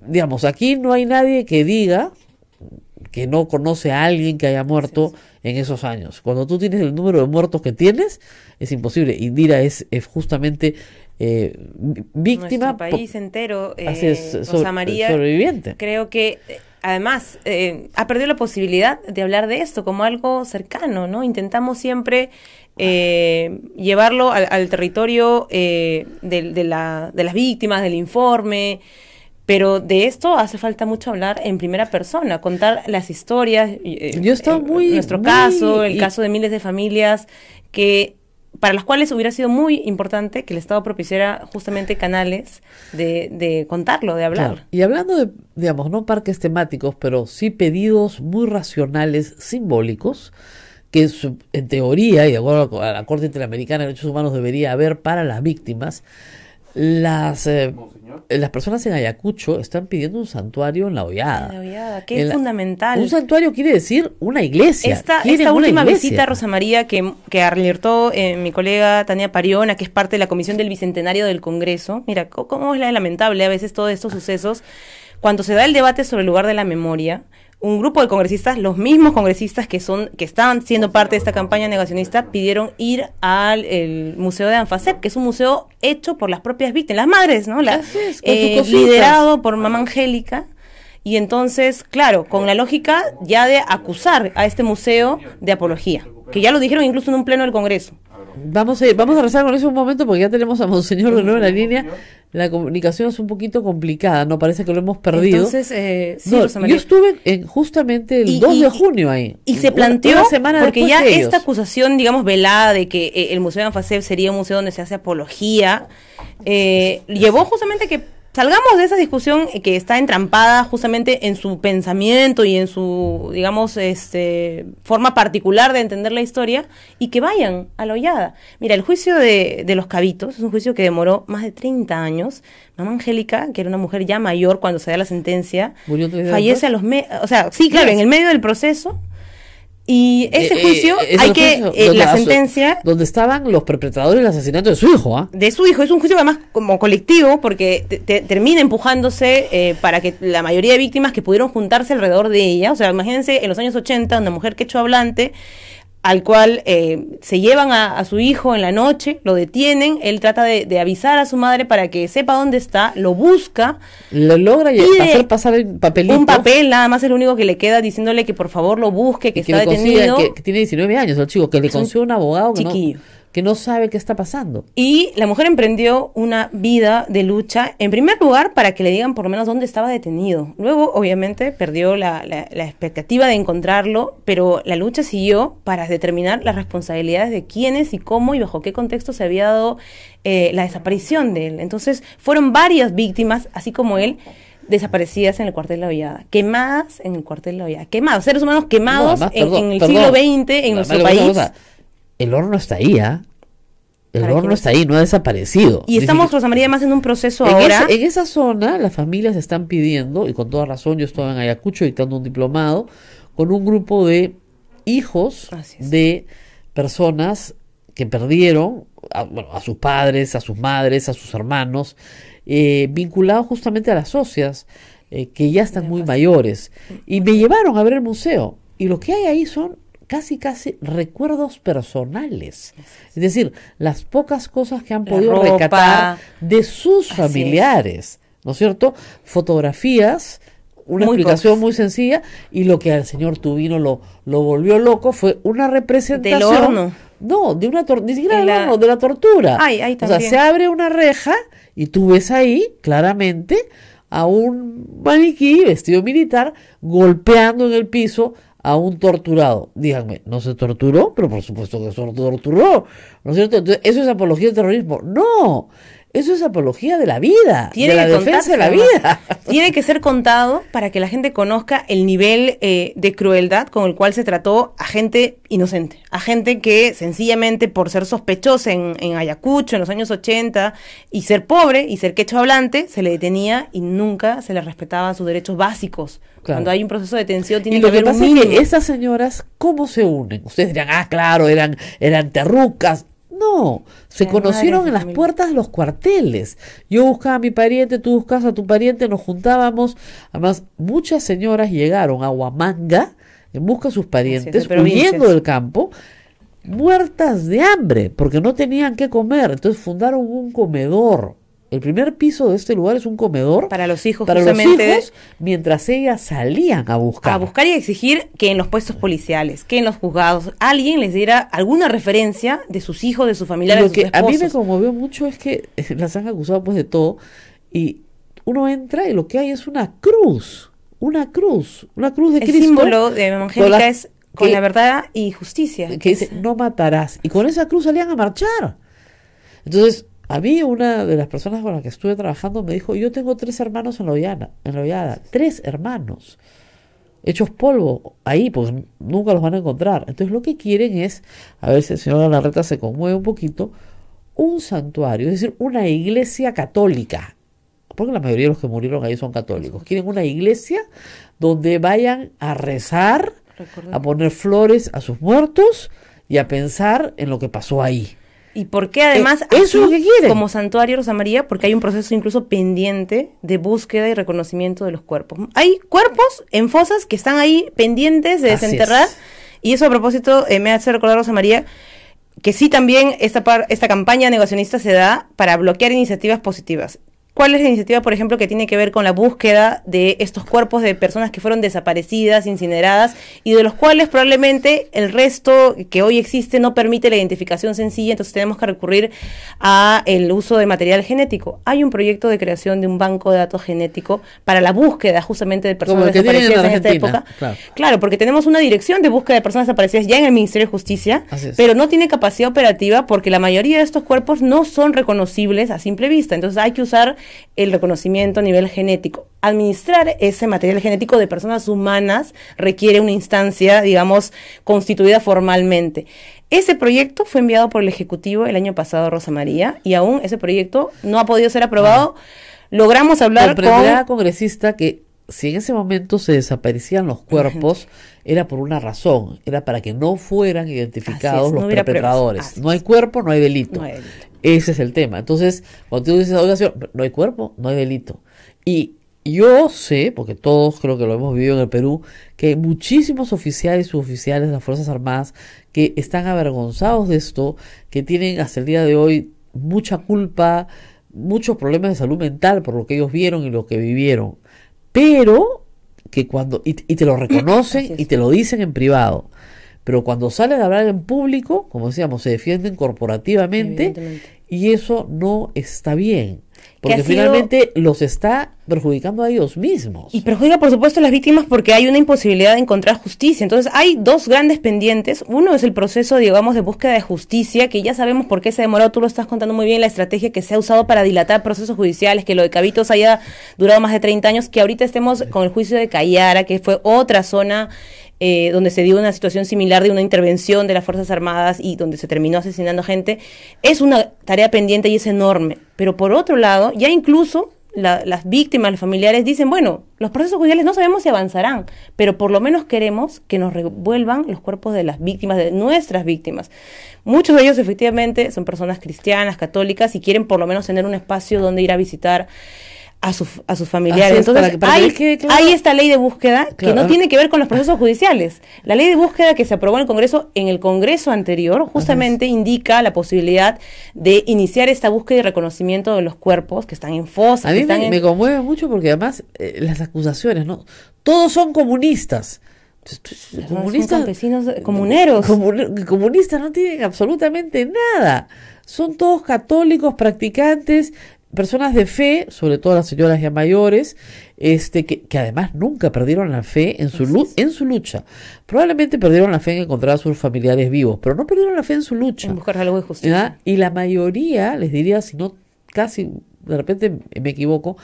C: digamos, aquí no hay nadie que diga que no conoce a alguien que haya muerto en esos años. Cuando tú tienes el número de muertos que tienes, es imposible. Indira es justamente víctima.
J: Nuestro país entero,
C: Rosa María, sobreviviente.
J: Creo que además ha perdido la posibilidad de hablar de esto como algo cercano, ¿no? Intentamos siempre llevarlo al territorio de las víctimas, del informe, pero de esto hace falta mucho hablar en primera persona, contar las historias.
C: Yo estoy
J: nuestro caso, el caso de miles de familias para las cuales hubiera sido muy importante que el Estado propiciara justamente canales de contarlo, de hablar.
C: Claro. Y hablando de, digamos, no parques temáticos, pero sí pedidos muy racionales, simbólicos, que en teoría, y de acuerdo a la Corte Interamericana de Derechos Humanos, debería haber para las víctimas. las personas en Ayacucho están pidiendo un santuario en La Hollada.
J: En La Hollada, que es fundamental.
C: Un santuario quiere decir una iglesia.
J: Esta última visita, Rosa María, que alertó mi colega Tania Pariona, que es parte de la Comisión del Bicentenario del Congreso. Mira, cómo es lamentable a veces todos estos sucesos. Cuando se da el debate sobre el lugar de la memoria, un grupo de congresistas, los mismos congresistas que estaban siendo parte de esta campaña negacionista, pidieron ir al Museo de Anfasep, que es un museo hecho por las propias víctimas, las madres, ¿no? Liderado por Mamá Angélica. Y entonces, claro, con la lógica ya de acusar a este museo de apología, que ya lo dijeron incluso en un pleno del Congreso.
C: Vamos a rezar con eso un momento, porque ya tenemos a Monseñor de nuevo en la línea. La comunicación es un poquito complicada, no parece que lo hemos perdido.
J: Entonces, sí,
C: yo estuve justamente el 2 de junio ahí.
J: Y se planteó, porque ya
C: de
J: esta acusación, digamos, velada de que el Museo de Anfasep sería un museo donde se hace apología, llevó justamente que salgamos de esa discusión que está entrampada justamente en su pensamiento y en su, digamos, forma particular de entender la historia, y que vayan a La Hollada. Mira, el juicio de los Cabitos es un juicio que demoró más de 30 años. Mamá Angélica, que era una mujer ya mayor cuando se da la sentencia, fallece a los en el medio del proceso. Y ese juicio, sentencia...
C: Donde estaban los perpetradores del asesinato de su hijo,
J: De su hijo. Es un juicio además como colectivo, porque termina empujándose para que la mayoría de víctimas que pudieron juntarse alrededor de ella, o sea, imagínense en los años 80, una mujer quechua hablante, al cual se llevan a su hijo en la noche, lo detienen, él trata de avisar a su madre para que sepa dónde está, lo busca,
C: lo logra hacer pasar el papelito.
J: Un papel, nada más es lo único que le queda, diciéndole que por favor lo busque, que está detenido.
C: Que tiene 19 años el chico, que le consigue un abogado que no sabe qué está pasando.
J: Y la mujer emprendió una vida de lucha, en primer lugar, para que le digan por lo menos dónde estaba detenido. Luego, obviamente, perdió la expectativa de encontrarlo, pero la lucha siguió para determinar las responsabilidades de quiénes y cómo y bajo qué contexto se había dado la desaparición de él. Entonces, fueron varias víctimas, así como él, desaparecidas en el cuartel de La Hollada, quemadas en el cuartel de La Hollada, seres humanos quemados en el siglo XX en nuestro país.
C: El horno está ahí, El horno está ahí, no ha desaparecido.
J: Y estamos, Rosa María, además en un proceso ahora.
C: En esa zona, las familias están pidiendo, y con toda razón, yo estaba en Ayacucho dictando un diplomado, con un grupo de hijos de personas que perdieron a sus padres, a sus madres, a sus hermanos, vinculados justamente a las socias, que ya están muy mayores. Y me llevaron a ver el museo. Y lo que hay ahí son casi recuerdos personales, es decir, las pocas cosas que han podido rescatar de sus familiares, ¿no es cierto? Fotografías, una explicación muy sencilla, y lo que al señor Tubino lo volvió loco fue una representación
J: del horno.
C: No, ni siquiera del horno, de la tortura. O sea, se abre una reja y tú ves ahí claramente a un maniquí vestido militar golpeando en el piso a un torturado. Díganme, ¿no se torturó? Pero por supuesto que se torturó, ¿no es cierto? Entonces, ¿eso es apología del terrorismo? No, eso es apología de la vida, de la defensa de la vida.
J: Tiene que ser contado para que la gente conozca el nivel de crueldad con el cual se trató a gente inocente, a gente que sencillamente por ser sospechosa en Ayacucho en los años 80 y ser pobre y ser quechua hablante, se le detenía y nunca se le respetaba sus derechos básicos. Claro. Cuando hay un proceso de detención tiene que haber un mínimo.
C: Y lo que pasa es que esas señoras, ¿cómo se unen? Ustedes dirán, claro, eran terrucas. No, se conocieron en las puertas de los cuarteles. Yo buscaba a mi pariente, tú buscabas a tu pariente, nos juntábamos. Además, muchas señoras llegaron a Huamanga en busca de sus parientes, huyendo del campo, muertas de hambre, porque no tenían qué comer. Entonces fundaron un comedor. El primer piso de este lugar es un comedor
J: para los hijos,
C: mientras ellas salían a buscar
J: y exigir que en los puestos policiales, que en los juzgados, alguien les diera alguna referencia de sus hijos, de sus familiares, de sus esposos.
C: A mí me conmovió mucho es que las han acusado pues de todo, y uno entra y lo que hay es una cruz de Cristo.
J: El símbolo de Evangélica es con la verdad y justicia.
C: Que dice, no matarás. Y con esa cruz salían a marchar. Entonces, a mí una de las personas con las que estuve trabajando me dijo, yo tengo 3 hermanos en La Hollada, 3 hermanos, hechos polvo ahí, pues nunca los van a encontrar. Entonces lo que quieren es, a ver si el señor Galarreta se conmueve un poquito, un santuario, es decir, una iglesia católica, porque la mayoría de los que murieron ahí son católicos. Quieren una iglesia donde vayan a rezar, a poner flores a sus muertos y a pensar en lo que pasó ahí.
J: ¿Y por qué además
C: eso es lo que quieren?
J: Como santuario, Rosa María? Porque hay un proceso incluso pendiente de búsqueda y reconocimiento de los cuerpos. Hay cuerpos en fosas que están ahí pendientes de desenterrar. Y eso, a propósito, me hace recordar, Rosa María, que sí también esta campaña negacionista se da para bloquear iniciativas positivas. ¿Cuál es la iniciativa, por ejemplo, que tiene que ver con la búsqueda de estos cuerpos de personas que fueron desaparecidas, incineradas, y de los cuales probablemente el resto que hoy existe no permite la identificación sencilla, entonces tenemos que recurrir a el uso de material genético? Hay un proyecto de creación de un banco de datos genético para la búsqueda justamente de personas desaparecidas en esta época. Claro, porque tenemos una dirección de búsqueda de personas desaparecidas ya en el Ministerio de Justicia, pero no tiene capacidad operativa porque la mayoría de estos cuerpos no son reconocibles a simple vista, entonces hay que usar el reconocimiento a nivel genético. Administrar ese material genético de personas humanas requiere una instancia, digamos, constituida formalmente. Ese proyecto fue enviado por el Ejecutivo el año pasado, Rosa María, y aún ese proyecto no ha podido ser aprobado. Logramos hablar con
C: la congresista que si en ese momento se desaparecían los cuerpos, era por una razón, era para que no fueran identificados los perpetradores. No hay cuerpo, no hay delito. Ese es el tema. Entonces, cuando tú dices, oiga, señor, no hay cuerpo, no hay delito. Y yo sé, porque todos creo que lo hemos vivido en el Perú, que hay muchísimos oficiales y suboficiales de las Fuerzas Armadas que están avergonzados de esto, que tienen hasta el día de hoy mucha culpa, muchos problemas de salud mental por lo que ellos vieron y lo que vivieron. Pero que cuando, y te lo reconocen y te lo dicen en privado, pero cuando salen a hablar en público, como decíamos, se defienden corporativamente y eso no está bien. Porque finalmente los está perjudicando a ellos mismos.
J: Y perjudica, por supuesto, a las víctimas porque hay una imposibilidad de encontrar justicia. Entonces, hay dos grandes pendientes. Uno es el proceso, digamos, de búsqueda de justicia, que ya sabemos por qué se demoró. Tú lo estás contando muy bien, la estrategia que se ha usado para dilatar procesos judiciales, que lo de Cabitos haya durado más de 30 años, que ahorita estemos con el juicio de Cayara, que fue otra zona donde se dio una situación similar de una intervención de las Fuerzas Armadas y donde se terminó asesinando gente. Es una tarea pendiente y es enorme. Pero por otro lado, ya incluso las víctimas, los familiares dicen, bueno, los procesos judiciales no sabemos si avanzarán, pero por lo menos queremos que nos revuelvan los cuerpos de las víctimas, de nuestras víctimas. Muchos de ellos efectivamente son personas cristianas, católicas, y quieren por lo menos tener un espacio donde ir a visitar a sus familiares. Entonces, hay esta ley de búsqueda que no tiene que ver con los procesos judiciales. La ley de búsqueda que se aprobó en el Congreso anterior, justamente indica la posibilidad de iniciar esta búsqueda y reconocimiento de los cuerpos que están en fosas.
C: A mí me conmueve mucho porque además las acusaciones, ¿no? Todos son comunistas.
J: Comunistas, son campesinos comuneros.
C: Comunistas no tienen absolutamente nada. Son todos católicos, practicantes, personas de fe, sobre todo las señoras ya mayores, que además nunca perdieron la fe en su lucha. Probablemente perdieron la fe en encontrar a sus familiares vivos, pero no perdieron la fe en su lucha.
J: En buscar algo de justicia.
C: ¿Verdad? Y la mayoría, les diría, si no casi, de repente me equivoco,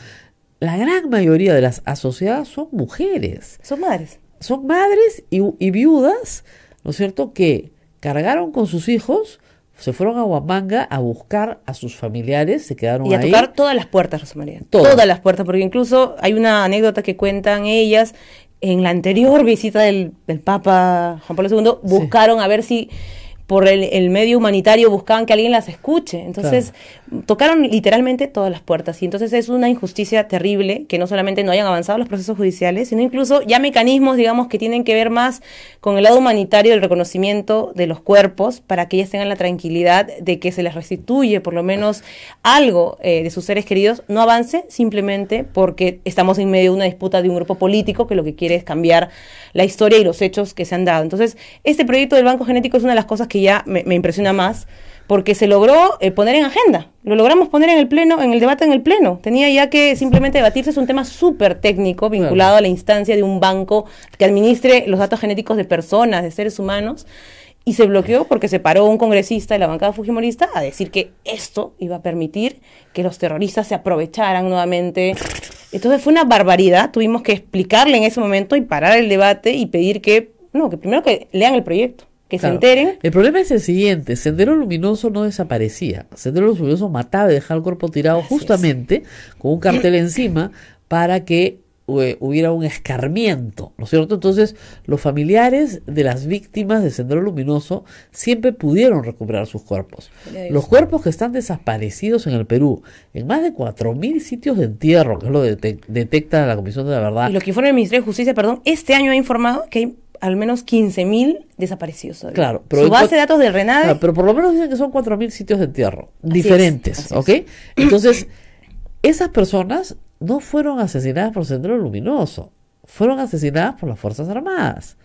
C: la gran mayoría de las asociadas son mujeres.
J: Son madres.
C: Son madres y viudas, ¿no es cierto?, que cargaron con sus hijos, se fueron a Huamanga a buscar a sus familiares, se quedaron ahí.
J: Y a tocar todas las puertas, Rosa María. Todas las puertas, porque incluso hay una anécdota que cuentan ellas, en la anterior visita del Papa Juan Pablo II, buscaron a ver si por el medio humanitario buscaban que alguien las escuche. Entonces, tocaron literalmente todas las puertas. Y entonces es una injusticia terrible que no solamente no hayan avanzado los procesos judiciales, sino incluso ya mecanismos, digamos, que tienen que ver más con el lado humanitario del reconocimiento de los cuerpos para que ellas tengan la tranquilidad de que se les restituye por lo menos algo de sus seres queridos, no avance simplemente porque estamos en medio de una disputa de un grupo político que lo que quiere es cambiar la historia y los hechos que se han dado. Entonces, este proyecto del Banco Genético es una de las cosas que ya me impresiona más, porque se logró poner en agenda, lo logramos poner en el pleno, en el debate en el pleno. Tenía ya que simplemente debatirse, es un tema súper técnico vinculado a la instancia de un banco que administre los datos genéticos de personas, de seres humanos, y se bloqueó porque se paró un congresista de la bancada fujimorista a decir que esto iba a permitir que los terroristas se aprovecharan nuevamente. Entonces fue una barbaridad, tuvimos que explicarle en ese momento y parar el debate y pedir que primero que lean el proyecto, que se enteren.
C: El problema es el siguiente: Sendero Luminoso no desaparecía. Sendero Luminoso mataba y dejaba el cuerpo tirado justamente con un cartel encima para que hubiera un escarmiento, ¿no es cierto? Entonces, los familiares de las víctimas de Sendero Luminoso siempre pudieron recuperar sus cuerpos. Los cuerpos que están desaparecidos en el Perú, en más de 4.000 sitios de entierro, que es lo que detecta la Comisión de la Verdad.
J: Y lo que informa el Ministerio de Justicia, este año ha informado que hay al menos 15.000 desaparecidos todavía.
C: Claro, pero
J: su base de datos del RENADE.
C: Claro, pero por lo menos dicen que son 4.000 sitios de entierro diferentes, ¿ok? Entonces, esas personas no fueron asesinadas por Sendero Luminoso, fueron asesinadas por las Fuerzas Armadas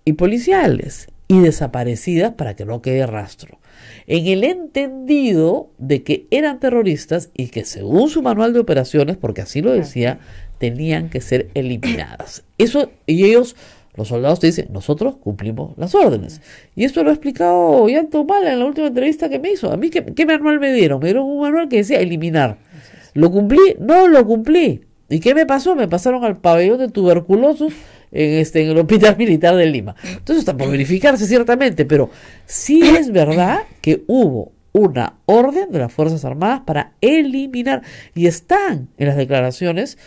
C: y policiales y desaparecidas para que no quede rastro, en el entendido de que eran terroristas y que según su manual de operaciones, porque así lo decía, tenían que ser eliminadas. Eso, y ellos, los soldados, te dicen: nosotros cumplimos las órdenes. Y esto lo ha explicado Ollanta Humala en la última entrevista que me hizo. A mí, ¿qué manual me dieron? Me dieron un manual que decía eliminar. ¿Lo cumplí? No lo cumplí. ¿Y qué me pasó? Me pasaron al pabellón de tuberculosos en el Hospital Militar de Lima. Entonces está por verificarse ciertamente, pero sí es verdad que hubo una orden de las Fuerzas Armadas para eliminar, y están en las declaraciones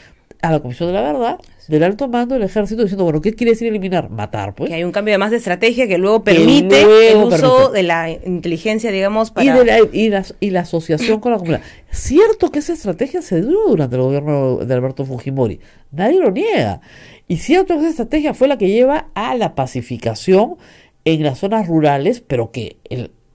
C: a la Comisión de la Verdad del alto mando del ejército diciendo: bueno, ¿qué quiere decir eliminar? Matar, pues.
J: Que hay un cambio además de estrategia que luego permite el uso de la inteligencia, digamos, para...
C: Y la asociación con la comunidad. Cierto que esa estrategia se dio durante el gobierno de Alberto Fujimori, nadie lo niega. Y cierto que esa estrategia fue la que lleva a la pacificación en las zonas rurales, pero que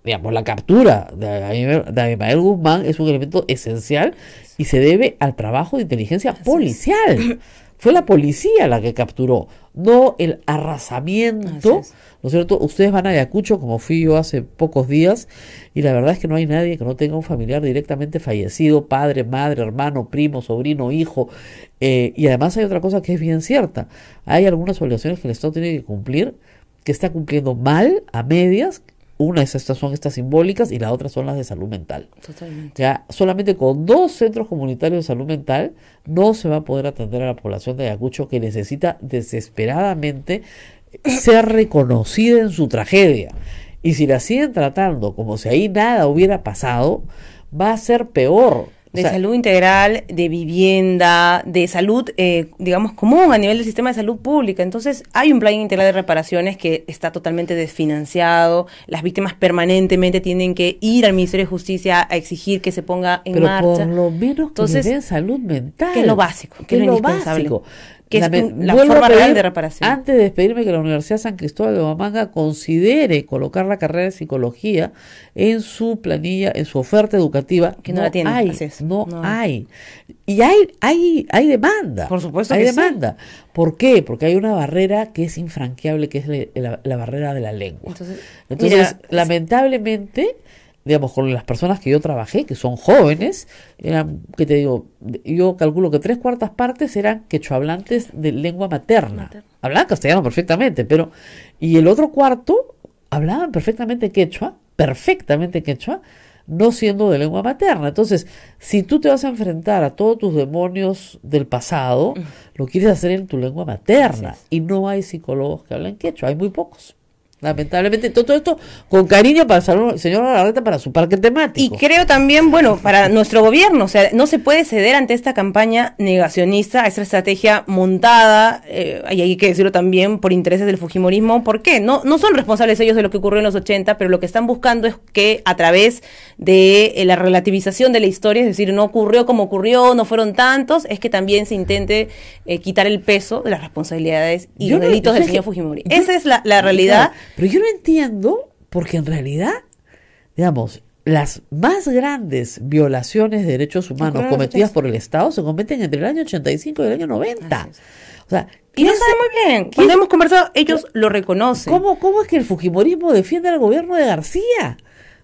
C: la captura de Abimael Guzmán es un elemento esencial y se debe al trabajo de inteligencia policial. Fue la policía la que capturó, no el arrasamiento, ¿no es cierto? Ustedes van a Ayacucho, como fui yo hace pocos días, y la verdad es que no hay nadie que no tenga un familiar directamente fallecido, padre, madre, hermano, primo, sobrino, hijo. Y además hay otra cosa que es bien cierta: hay algunas obligaciones que el Estado tiene que cumplir, que está cumpliendo mal, a medias. Son estas simbólicas y la otra son las de salud mental.
J: Totalmente.
C: Ya solamente con 2 centros comunitarios de salud mental no se va a poder atender a la población de Ayacucho, que necesita desesperadamente ser reconocida en su tragedia. Y si la siguen tratando como si ahí nada hubiera pasado, va a ser peor.
J: De salud integral, de vivienda, de salud, digamos, común a nivel del sistema de salud pública. Entonces, hay un plan integral de reparaciones que está totalmente desfinanciado. Las víctimas permanentemente tienen que ir al Ministerio de Justicia a exigir que se ponga en marcha.
C: Pero por lo menos que les den salud mental.
J: Que es lo básico, que es lo indispensable.
C: Básico.
J: Que es la forma real de reparación.
C: Antes de despedirme, que la Universidad San Cristóbal de Huamanga considere colocar la carrera de psicología en su planilla, en su oferta educativa.
J: Que no la tiene.
C: No hay. Y hay demanda.
J: Por supuesto
C: hay
J: que
C: demanda.
J: Sí.
C: ¿Por qué? Porque hay una barrera que es infranqueable, que es la barrera de la lengua. Entonces lamentablemente, digamos, con las personas que yo trabajé, que son jóvenes, eran, ¿qué te digo? Yo calculo que 3/4 partes eran quechohablantes de lengua materna. Hablaban castellano perfectamente, y el otro cuarto hablaban perfectamente quechua, no siendo de lengua materna. Entonces, si tú te vas a enfrentar a todos tus demonios del pasado, lo quieres hacer en tu lengua materna. Y no hay psicólogos que hablen quechua, hay muy pocos. Lamentablemente, todo esto con cariño para el señor Galarreta, para su parque temático.
J: Y creo también, para nuestro gobierno, o sea, no se puede ceder ante esta campaña negacionista, a esta estrategia montada, y hay que decirlo también, por intereses del fujimorismo. ¿Por qué? No son responsables ellos de lo que ocurrió en los 80, pero lo que están buscando es que a través de la relativización de la historia, es decir, no ocurrió como ocurrió, no fueron tantos, es que también se intente quitar el peso de las responsabilidades y los delitos del señor Fujimori. Esa es la realidad.
C: Pero yo no entiendo, porque en realidad, digamos, las más grandes violaciones de derechos humanos cometidas por el Estado se cometen entre el año 85 y el año 90. O sea,
J: y no sabe muy bien. Cuando hemos conversado, ellos lo reconocen.
C: ¿Cómo es que el fujimorismo defiende al gobierno de García?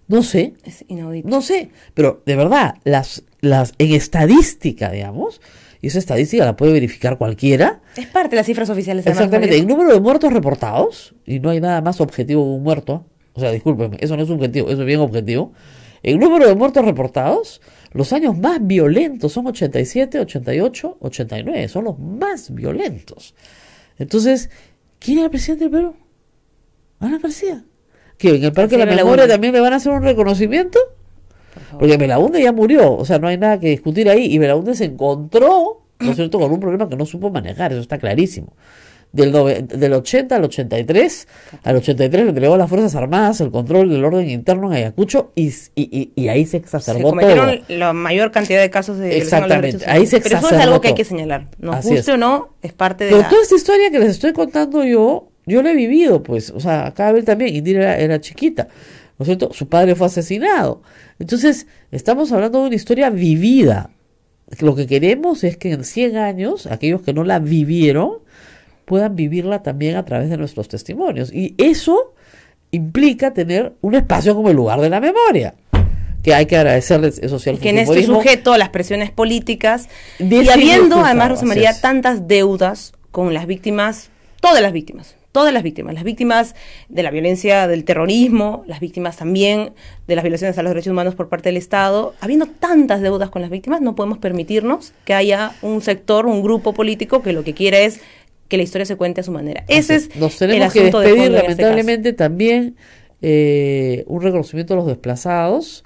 C: No sé.
J: Es inaudito.
C: No sé. Pero, de verdad, en estadística, digamos, y esa estadística la puede verificar cualquiera.
J: Es parte de las cifras oficiales.
C: Exactamente. El número de muertos reportados, y no hay nada más objetivo que un muerto, o sea, discúlpenme, eso no es subjetivo, eso es bien objetivo. El número de muertos reportados, los años más violentos son 87, 88, 89, son los más violentos. Entonces, ¿quién era el presidente del Perú? Ana García. ¿Que en el Parque de la Memoria también le van a hacer un reconocimiento? Porque Belaúnde ya murió, o sea, no hay nada que discutir ahí, y Belaúnde se encontró, ¿no es cierto?, con un problema que no supo manejar, eso está clarísimo. Del 80 al 83 le entregó a las Fuerzas Armadas el control del orden interno en Ayacucho, y ahí se exacerbó todo.
J: Se cometieron la mayor cantidad de casos de violación a los derechos humanos.
C: Ahí se exacerbó.
J: Pero eso es algo que hay que señalar, nos guste o no, es parte de
C: Pero toda esta historia que les estoy contando yo la he vivido, pues, o sea, acá Abel también, Indira era chiquita, ¿no es cierto? Su padre fue asesinado. Entonces, estamos hablando de una historia vivida. Lo que queremos es que en 100 años, aquellos que no la vivieron, puedan vivirla también a través de nuestros testimonios. Y eso implica tener un espacio como el lugar de la memoria, que hay que agradecerles eso sí al
J: que en este sujeto a las presiones políticas, y habiendo, además, Rosa María, tantas deudas con las víctimas, todas las víctimas de la violencia del terrorismo, las víctimas también de las violaciones a los derechos humanos por parte del Estado, habiendo tantas deudas con las víctimas, no podemos permitirnos que haya un sector, un grupo político que lo que quiera es que la historia se cuente a su manera. Ese es
C: nos tenemos
J: el asunto
C: que despedir,
J: de fondo
C: lamentablemente, en este también un reconocimiento a los desplazados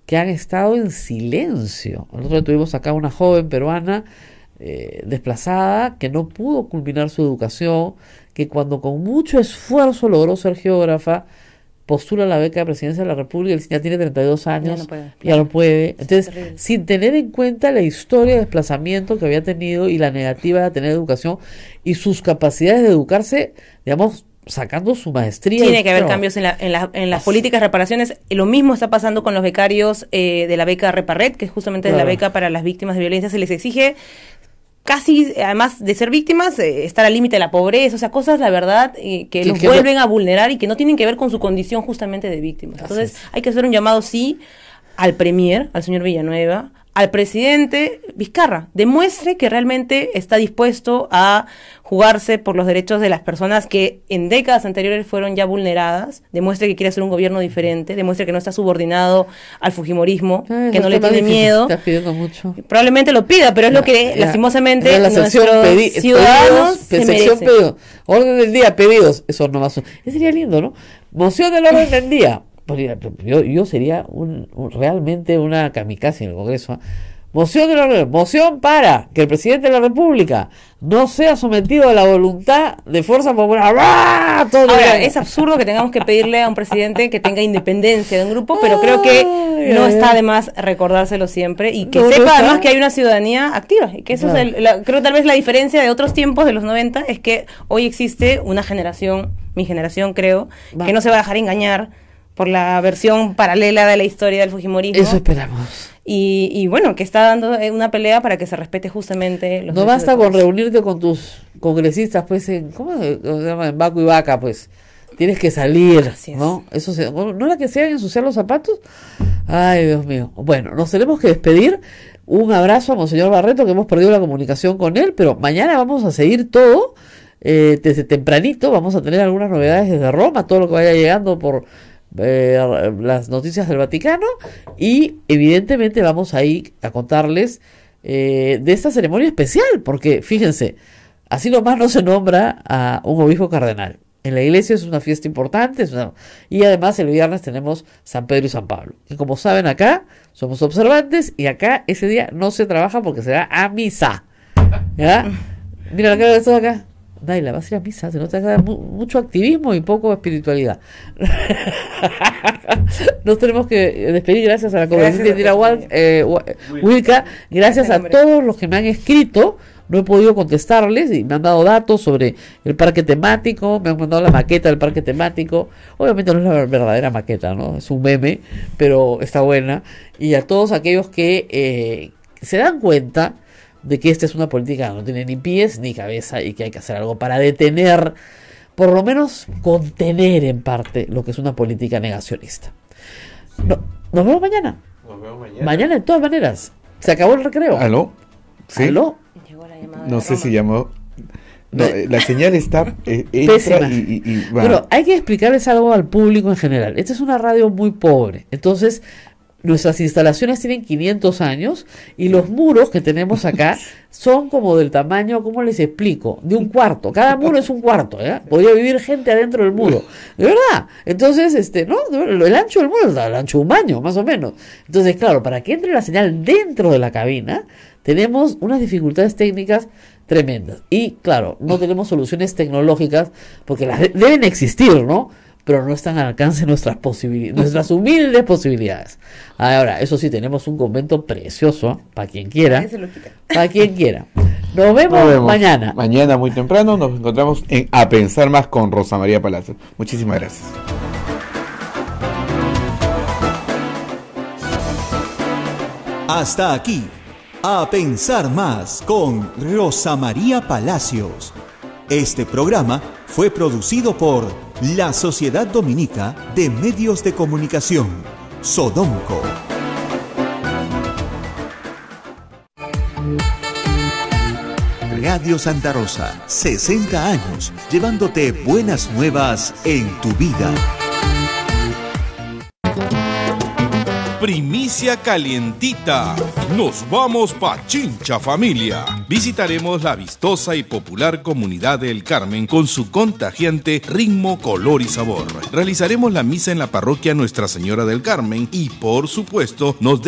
C: que han estado en silencio. Nosotros tuvimos acá una joven peruana desplazada que no pudo culminar su educación, que cuando con mucho esfuerzo logró ser geógrafa, postula la beca de Presidencia de la República, ya tiene 32 años, ya no puede. Entonces, sin tener en cuenta la historia de desplazamiento que había tenido y la negativa de tener educación y sus capacidades de educarse, digamos, sacando su maestría.
J: Tiene que haber cambios en las políticas de reparaciones. Lo mismo está pasando con los becarios de la beca Reparred, que justamente es la beca para las víctimas de violencia. Se les exige casi, además de ser víctimas, estar al límite de la pobreza, o sea, cosas, la verdad, que los vuelven a vulnerar y que no tienen que ver con su condición justamente de víctimas. Entonces, hay que hacer un llamado, sí, al premier, al señor Villanueva, al presidente Vizcarra, demuestre que realmente está dispuesto a jugarse por los derechos de las personas que en décadas anteriores fueron ya vulneradas, demuestre que quiere hacer un gobierno diferente, demuestre que no está subordinado al fujimorismo, que no le tiene miedo.
C: Estás pidiendo mucho.
J: Probablemente lo pida, pero es lo que lastimosamente nuestros ciudadanos se merecen.
C: Orden del día, pedidos, eso no va a ser. Sería lindo, ¿no? Moción del orden del día. Yo sería realmente una kamikaze en el Congreso. Moción para que el presidente de la República no sea sometido a la voluntad de fuerza popular. ¡Ah!
J: Ahora, es absurdo que tengamos que pedirle a un presidente que tenga independencia de un grupo, pero creo que no está de más recordárselo siempre y que sepa además que hay una ciudadanía activa y que eso es creo tal vez la diferencia de otros tiempos de los 90 es que hoy existe una generación, mi generación creo, que no se va a dejar engañar por la versión paralela de la historia del fujimorismo.
C: Eso esperamos.
J: Y bueno, que está dando una pelea para que se respete justamente los
C: no basta con reunirte con tus congresistas, pues, ¿cómo se llama? En Baco y Vaca, pues. Tienes que salir, ¿no? Eso ¿no era que se hagan ensuciar los zapatos? Ay, Dios mío. Bueno, nos tenemos que despedir. Un abrazo a Monseñor Barreto, que hemos perdido la comunicación con él, pero mañana vamos a seguir todo. Desde tempranito vamos a tener algunas novedades desde Roma, todo lo que vaya llegando por las noticias del Vaticano, y evidentemente vamos a ir a contarles de esta ceremonia especial, porque fíjense, así nomás no se nombra a un obispo cardenal. En la iglesia es una fiesta importante, y además el viernes tenemos San Pedro y San Pablo. Y como saben, acá somos observantes y acá ese día no se trabaja porque se va a misa. ¿Ya? Mira la cara de todos acá. Daila, vas a ir a misa, se nota mucho activismo y poco espiritualidad. Nos tenemos que despedir, gracias a la congresista Indira Wilca, gracias a todos los que me han escrito. No he podido contestarles y me han dado datos sobre el parque temático, me han mandado la maqueta del parque temático. Obviamente no es la verdadera maqueta, ¿no? Es un meme, pero está buena. Y a todos aquellos que se dan cuenta de que esta es una política que no tiene ni pies ni cabeza y que hay que hacer algo para detener, por lo menos contener en parte lo que es una política negacionista. Nos vemos mañana. Mañana de todas maneras. Se acabó el recreo.
B: ¿Aló? ¿Sí?
C: ¿Aló?
B: No sé si llamó. No, la señal está
C: pésima. Bueno, hay que explicarles algo al público en general. Esta es una radio muy pobre. Entonces, nuestras instalaciones tienen 500 años y los muros que tenemos acá son como del tamaño, ¿cómo les explico? De un cuarto. Cada muro es un cuarto, ¿ya? Podría vivir gente adentro del muro. De verdad. Entonces, ¿no? El ancho del muro es el ancho de un baño, más o menos. Entonces, claro, para que entre la señal dentro de la cabina, tenemos unas dificultades técnicas tremendas. Y, claro, no tenemos soluciones tecnológicas porque las deben existir, ¿no? Pero no están al alcance de nuestras humildes posibilidades. Ahora, eso sí, tenemos un convento precioso, para quien quiera. Para quien quiera. Nos vemos mañana.
B: Mañana muy temprano nos encontramos en A Pensar Más con Rosa María Palacios. Muchísimas gracias.
A: Hasta aquí, A Pensar Más con Rosa María Palacios. Este programa fue producido por la Sociedad Dominica de Medios de Comunicación, Sodomco. Radio Santa Rosa, 60 años, llevándote buenas nuevas en tu vida.
F: Primicia calientita. Nos vamos pa' Chincha Familia. Visitaremos la vistosa y popular comunidad del Carmen con su contagiante ritmo, color y sabor. Realizaremos la misa en la parroquia Nuestra Señora del Carmen y, por supuesto, nos